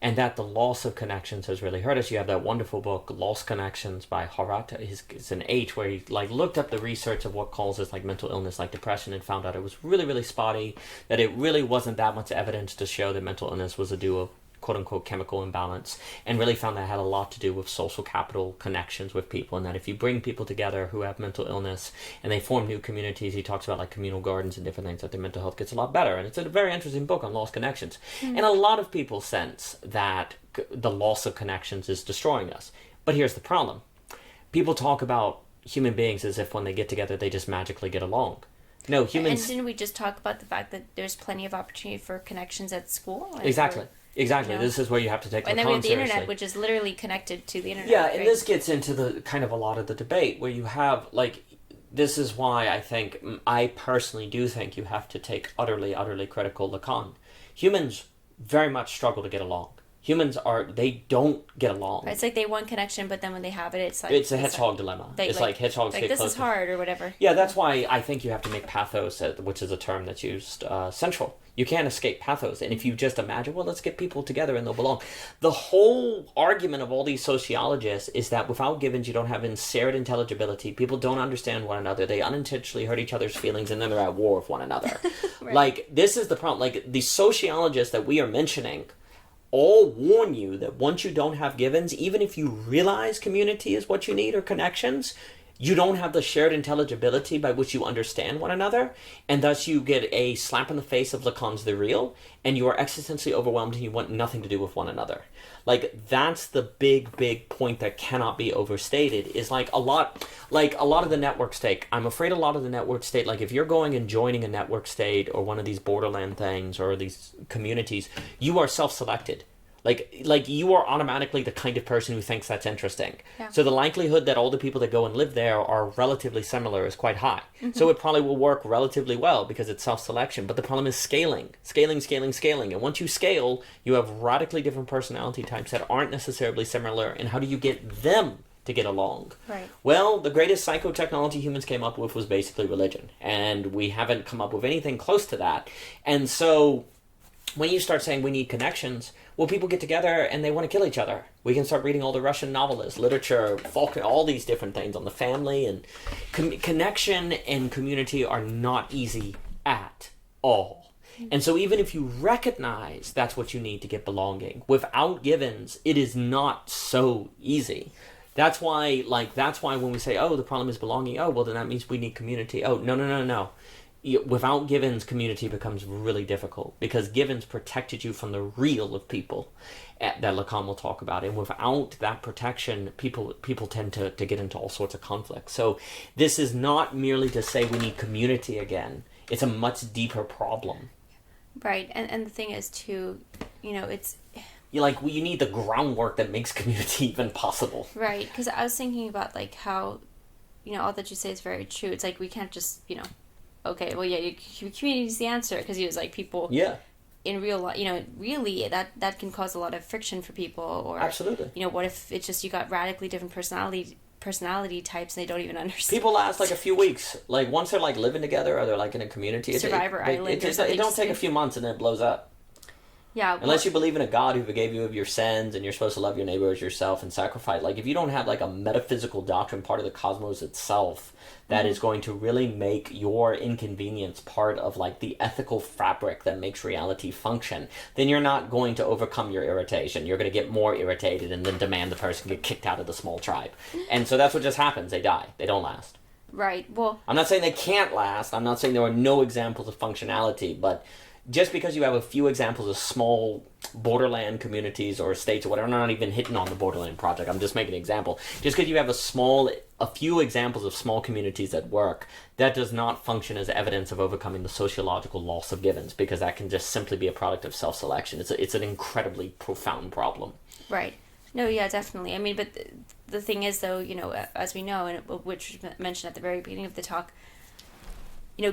and that the loss of connections has really hurt us. You have that wonderful book, Lost Connections by Harata. It's an H, where he like looked up the research of what causes like mental illness, like depression, and found out it was really, really spotty, that it really wasn't that much evidence to show that mental illness was a due of quote-unquote chemical imbalance, and really found that it had a lot to do with social capital connections with people, and that if you bring people together who have mental illness and they form new communities, he talks about like communal gardens and different things, that their mental health gets a lot better. And it's a very interesting book on lost connections. And a lot of people sense that the loss of connections is destroying us. But here's the problem. People talk about human beings as if when they get together they just magically get along. No, humans... And didn't we just talk about the fact that there's plenty of opportunity for connections at school? Exactly. Exactly. You know? This is where you have to take and Lacan then we have the seriously. internet, which is literally connected to the internet. Yeah, and this gets into the kind of a lot of the debate where you have, like, this is why I personally do think you have to take utterly critical Lacan. Humans very much struggle to get along. Humans they don't get along. It's like they want connection, but then when they have it, it's like... It's a hedgehog dilemma. It's like hedgehogs get this close. Is hard or whatever. Yeah, that's why I think you have to make pathos, which is a term that's used, central. You can't escape pathos. And if you just imagine, well, let's get people together and they'll belong. The whole argument of all these sociologists is that without givens, you don't have shared intelligibility. People don't understand one another. They unintentionally hurt each other's feelings, and then they're at war with one another. Right. Like, this is the problem. Like, the sociologists that we are mentioning all warn you that once you don't have givens, even if you realize community is what you need or connections, you don't have the shared intelligibility by which you understand one another, and thus you get a slap in the face of Lacan's The Real, and you are existentially overwhelmed and you want nothing to do with one another. Like, that's the big point that cannot be overstated, is like a lot of the network state. I'm afraid a lot of the network state, like if you're going and joining a network state or one of these borderland things or these communities, you are self-selected. Like you are automatically the kind of person who thinks that's interesting. Yeah. So the likelihood that all the people that go and live there are relatively similar is quite high. Mm-hmm. So it probably will work relatively well because it's self-selection. But the problem is scaling. And once you scale, you have radically different personality types that aren't necessarily similar. And how do you get them to get along? Right. Well, the greatest psychotechnology humans came up with was basically religion. And we haven't come up with anything close to that. And so when you start saying we need connections, well, people get together and they want to kill each other. We can start reading all the Russian novelists, literature, folk, all these different things on the family. And connection and community are not easy at all. And so even if you recognize that's what you need to get belonging, without givens, it is not so easy. That's why when we say, oh, the problem is belonging, oh, well, then that means we need community. Oh, no. Without givens, community becomes really difficult because givens protected you from the real of people that Lacan will talk about. And without that protection, people tend to get into all sorts of conflicts. So this is not merely to say we need community again. It's a much deeper problem. Right. And the thing is, too, it's... You need the groundwork that makes community even possible. Right. Because I was thinking about, like, how, all that you say is very true. It's like we can't just, okay, well, yeah, community is the answer, because he was like, people in real life, really that can cause a lot of friction for people. Or absolutely, what if it's just you got radically different personality types and they don't even understand. People last like a few weeks. Like once they're like living together or they're like in a community. Survivor Island. It don't take a few months and then it blows up. Yeah. Unless you believe in a God who forgave you of your sins and you're supposed to love your neighbor as yourself and sacrifice. Like if you don't have like a metaphysical doctrine, part of the cosmos itself, that is going to really make your inconvenience part of like the ethical fabric that makes reality function, then you're not going to overcome your irritation. You're going to get more irritated and then demand the person get kicked out of the small tribe. And so that's what just happens. They die. They don't last. Right. Well, I'm not saying they can't last. I'm not saying there are no examples of functionality, but just because you have a few examples of small borderland communities or states or whatever, I'm not even hitting on the Borderland Project, I'm just making an example. Just because you have a few examples of small communities that work, that does not function as evidence of overcoming the sociological loss of givens, because that can just simply be a product of self-selection. It's an incredibly profound problem. Right. No, yeah, definitely. I mean, but the thing is, though, as we know, and which was mentioned at the very beginning of the talk,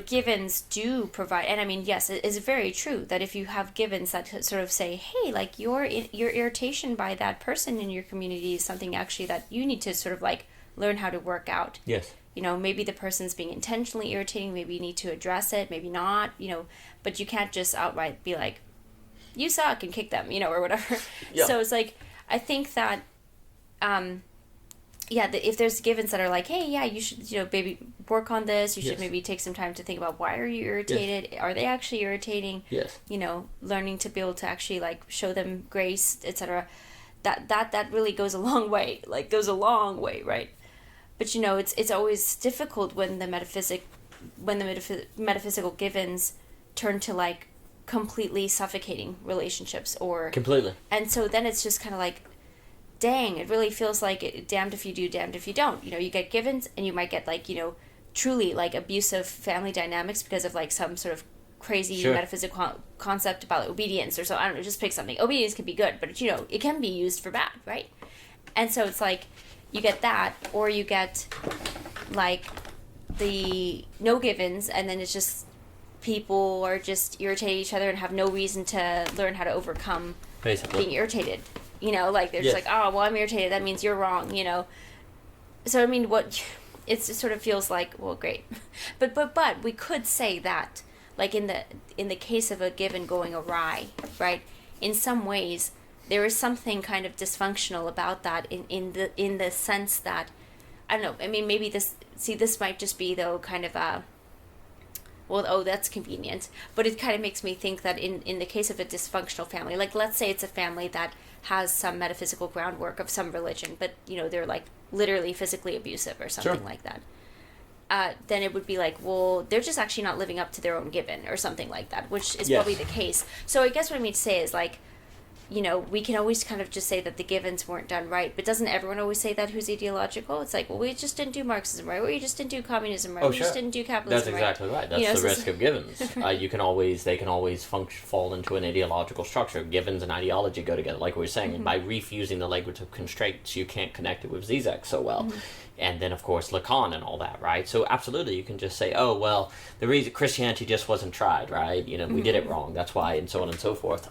givens do provide, and I mean, yes, it is very true that if you have givens that sort of say, hey, like your irritation by that person in your community is something actually that you need to sort of like learn how to work out. Yes. Maybe the person's being intentionally irritating, maybe you need to address it, maybe not, but you can't just outright be like, you suck and kick them, or whatever. Yeah. So it's like, I think that, if there's givens that are like, hey, yeah, you should, maybe work on this. You should maybe take some time to think about why are you irritated? Yes. Are they actually irritating? Yes. Learning to be able to actually like show them grace, etc. That really goes a long way. Like goes a long way, right? But it's always difficult when the metaphysical givens turn to like completely suffocating relationships or completely. And so then it's just kind of like, dang, it really feels like damned if you do, damned if you don't. You get givens and you might get like, truly like abusive family dynamics because of like some sort of crazy metaphysical concept about obedience or so. I don't know, just pick something. Obedience can be good, but it can be used for bad, right? And so it's like you get that, or you get like the no givens, and then it's just people are just irritating each other and have no reason to learn how to overcome being irritated. Like they're just like, oh, well, I'm irritated. That means you're wrong. So I mean, it sort of feels like, well, great, but we could say that, like in the case of a given going awry, right? In some ways, there is something kind of dysfunctional about that. In the sense that, I don't know. I mean, maybe this might just be though kind of a. Well, oh, that's convenient. But it kind of makes me think that in the case of a dysfunctional family, like let's say it's a family that has some metaphysical groundwork of some religion, but, they're like literally physically abusive or something like that. Then it would be like, well, they're just actually not living up to their own given or something like that, which is probably the case. So I guess what I mean to say is like, we can always kind of just say that the givens weren't done right, but doesn't everyone always say that who's ideological? It's like, well, we just didn't do Marxism right, or we just didn't do communism right, we just didn't do capitalism right. That's exactly right. That's the risk of givens. They can always fall into an ideological structure. Givens and ideology go together, like we were saying. Mm-hmm. By refusing the language of constraints, you can't connect it with Zizek so well. Mm-hmm. And then, of course, Lacan and all that, right? So, absolutely, you can just say, oh, well, the reason Christianity just wasn't tried, right? We did it wrong, that's why, and so on and so forth.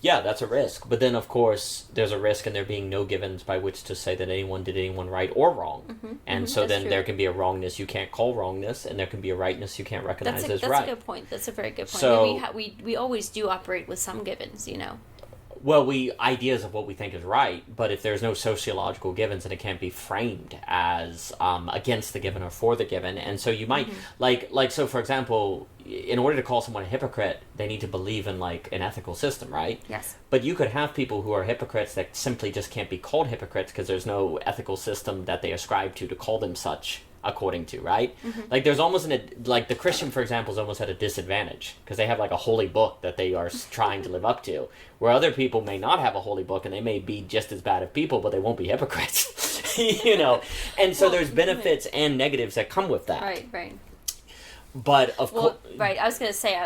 Yeah, that's a risk. But then, of course, there's a risk in there being no givens by which to say that anyone did anyone right or wrong. Mm-hmm. And so then there can be a wrongness you can't call wrongness, and there can be a rightness you can't recognize as right. That's a good point. That's a very good point. So, we always do operate with some givens, Well, ideas of what we think is right, but if there's no sociological givens, then it can't be framed as against the given or for the given. And so you might, so for example, in order to call someone a hypocrite, they need to believe in like an ethical system, right? Yes. But you could have people who are hypocrites that simply just can't be called hypocrites because there's no ethical system that they ascribe to call them such. According to, right? Mm-hmm. Like there's almost the Christian, for example, is almost at a disadvantage because they have like a holy book that they are trying to live up to, where other people may not have a holy book and they may be just as bad as people, but they won't be hypocrites, And so there's benefits and negatives that come with that. Right. But of course, right. I was gonna say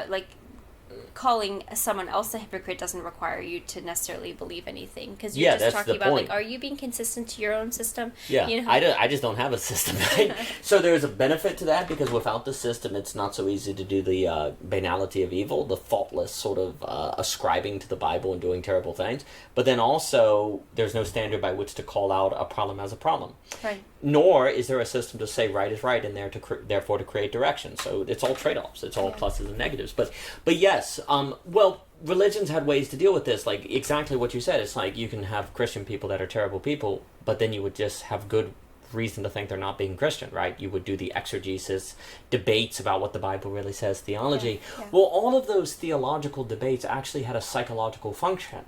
calling someone else a hypocrite doesn't require you to necessarily believe anything, because you're just talking about point. Like, are you being consistent to your own system? Yeah, you know? I just don't have a system. Right? So there's a benefit to that, because without the system, it's not so easy to do the banality of evil, the thoughtless sort of ascribing to the Bible and doing terrible things. But then also, there's no standard by which to call out a problem as a problem. Right. Nor is there a system to say right is right and there to therefore to create direction. So it's all trade-offs. It's all pluses and negatives. But yes, well, religions had ways to deal with this. Like exactly what you said. It's like you can have Christian people that are terrible people, but then you would just have good reason to think they're not being Christian, right? You would do the exegesis, debates about what the Bible really says, theology. Yeah. Well, all of those theological debates actually had a psychological function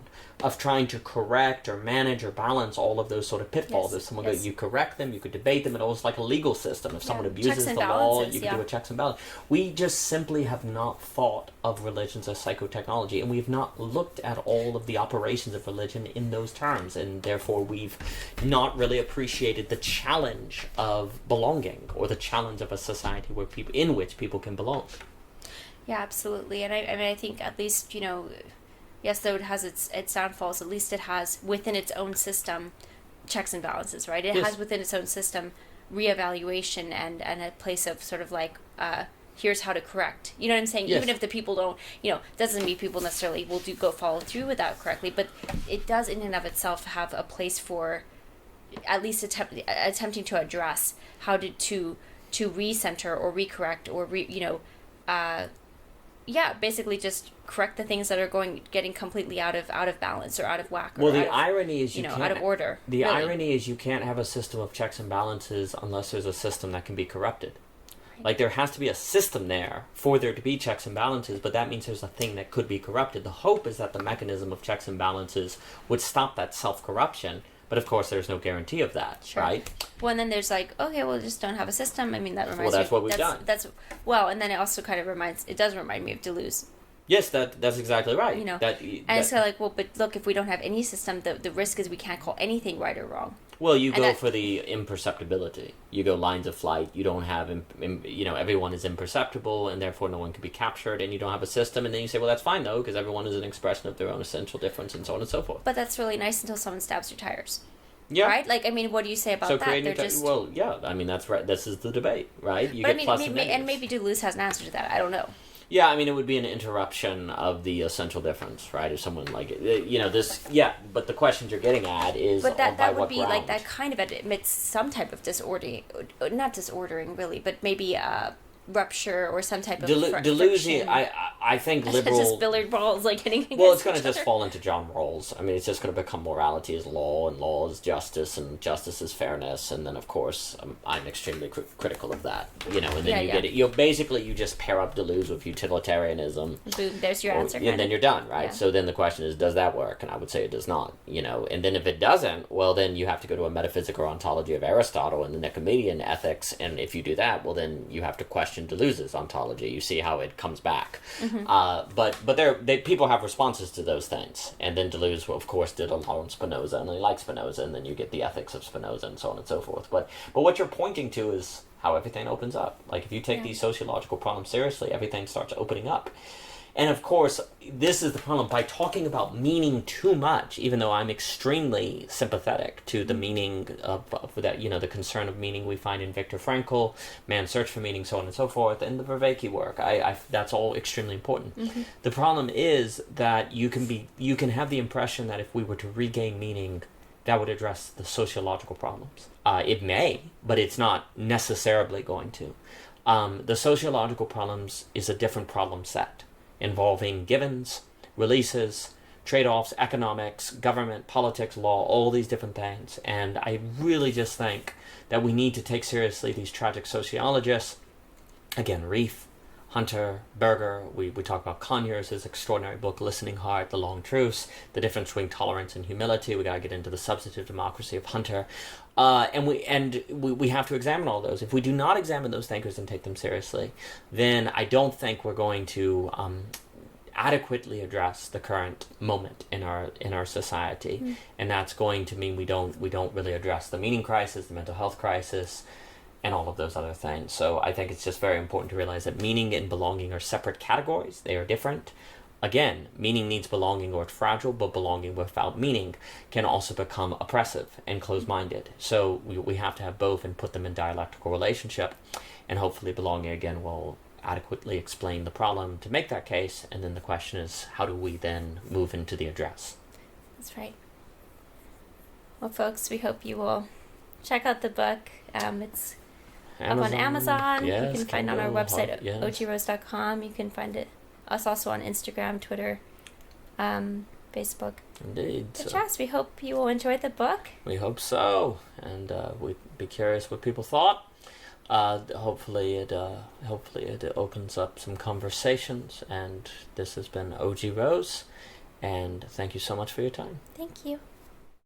of trying to correct or manage or balance all of those sort of pitfalls. If someone goes, you correct them, you could debate them, and it was like a legal system. If someone abuses the law, you could do a checks and balance. We just simply have not thought of religions as psychotechnology, and we've not looked at all of the operations of religion in those terms, and therefore we've not really appreciated the challenge of belonging, or the challenge of a society where people, in which people can belong. Yeah, absolutely. And I mean, I think at least, yes, though it has its downfalls, at least it has within its own system checks and balances, right? It has within its own system reevaluation and a place of sort of like, here's how to correct. You know what I'm saying? Even if the people don't, doesn't mean people necessarily will go follow through with that correctly, but it does in and of itself have a place for at least attempting to address how to recenter or recorrect or basically just correct the things that are getting completely out of balance or out of whack. Well, the irony is out of order. The irony is you can't have a system of checks and balances unless there's a system that can be corrupted. Like, there has to be a system there for there to be checks and balances, but that means there's a thing that could be corrupted. The hope is that the mechanism of checks and balances would stop that self-corruption, but of course there's no guarantee of that, right? Well, and then there's like, okay, well, just don't have a system. I mean, that reminds me. Well, that's what we've done. And then it also kind of does remind me of Deleuze. Yes, that's exactly right. So like, well, but look, if we don't have any system, the risk is we can't call anything right or wrong. Well, you go for the imperceptibility. You go lines of flight. You don't have, everyone is imperceptible, and therefore no one can be captured, and you don't have a system. And then you say, well, that's fine, though, because everyone is an expression of their own essential difference, and so on and so forth. But that's really nice until someone stabs your tires. Yeah. Right? Like, I mean, what do you say about that? Well, yeah, I mean, that's right. This is the debate, right? And maybe Deleuze has an answer to that. I don't know. Yeah, I mean, it would be an interruption of the essential difference, right? If someone but the questions you're getting at is, but that would be ground? Like, that kind of admits some type of not disordering really, but maybe rupture or some type of Deleuze. I think liberal. Just billiard balls like hitting. Well, it's going to just fall into John Rawls. I mean, it's just going to become morality is law, and law is justice, and justice is fairness, and then of course I'm extremely critical of that. And then you get it. You just pair up Deleuze with utilitarianism. Boom! There's your answer. And then you're done, right? Yeah. So then the question is, does that work? And I would say it does not. And then if it doesn't, well, then you have to go to a metaphysical ontology of Aristotle and the Nicomachean ethics, and if you do that, well, then you have to question Deleuze's ontology. You see how it comes back. Mm-hmm. But people have responses to those things. And then Deleuze, of course, did a lot on Spinoza, and they like Spinoza, and then you get the ethics of Spinoza and so on and so forth. But what you're pointing to is how everything opens up. Like, if you take these sociological problems seriously, everything starts opening up. And of course, this is the problem. By talking about meaning too much, even though I'm extremely sympathetic to the meaning of that, the concern of meaning we find in Viktor Frankl, Man's Search for Meaning, so on and so forth, and the Vervaeke work, that's all extremely important. Mm-hmm. The problem is that you can have the impression that if we were to regain meaning, that would address the sociological problems. It may, but it's not necessarily going to. The sociological problems is a different problem set, involving givens, releases, trade-offs, economics, government, politics, law, all these different things. And I really just think that we need to take seriously these tragic sociologists. Again, Reef, Hunter, Berger, we talk about Conyers, his extraordinary book, Listening Hard, The Long Truce, the difference between tolerance and humility. We got to get into the substantive democracy of Hunter. And we have to examine all those. If we do not examine those thinkers and take them seriously, then I don't think we're going to adequately address the current moment in our society. Mm. And that's going to mean we don't really address the meaning crisis, the mental health crisis, and all of those other things. So I think it's just very important to realize that meaning and belonging are separate categories. They are different. Again, meaning needs belonging or it's fragile, but belonging without meaning can also become oppressive and closed-minded. So we have to have both and put them in dialectical relationship, and hopefully belonging, again, will adequately explain the problem to make that case, and then the question is, how do we then move into the address? That's right. Well, folks, we hope you will check out the book. It's up on Amazon. Yes, you can find it on our website, yes. ogrose.com. You can find us also on Instagram, Twitter, Facebook. Indeed. But yes, we hope you will enjoy the book. We hope so, and we'd be curious what people thought. Hopefully it opens up some conversations, and this has been OG Rose, and thank you so much for your time. Thank you.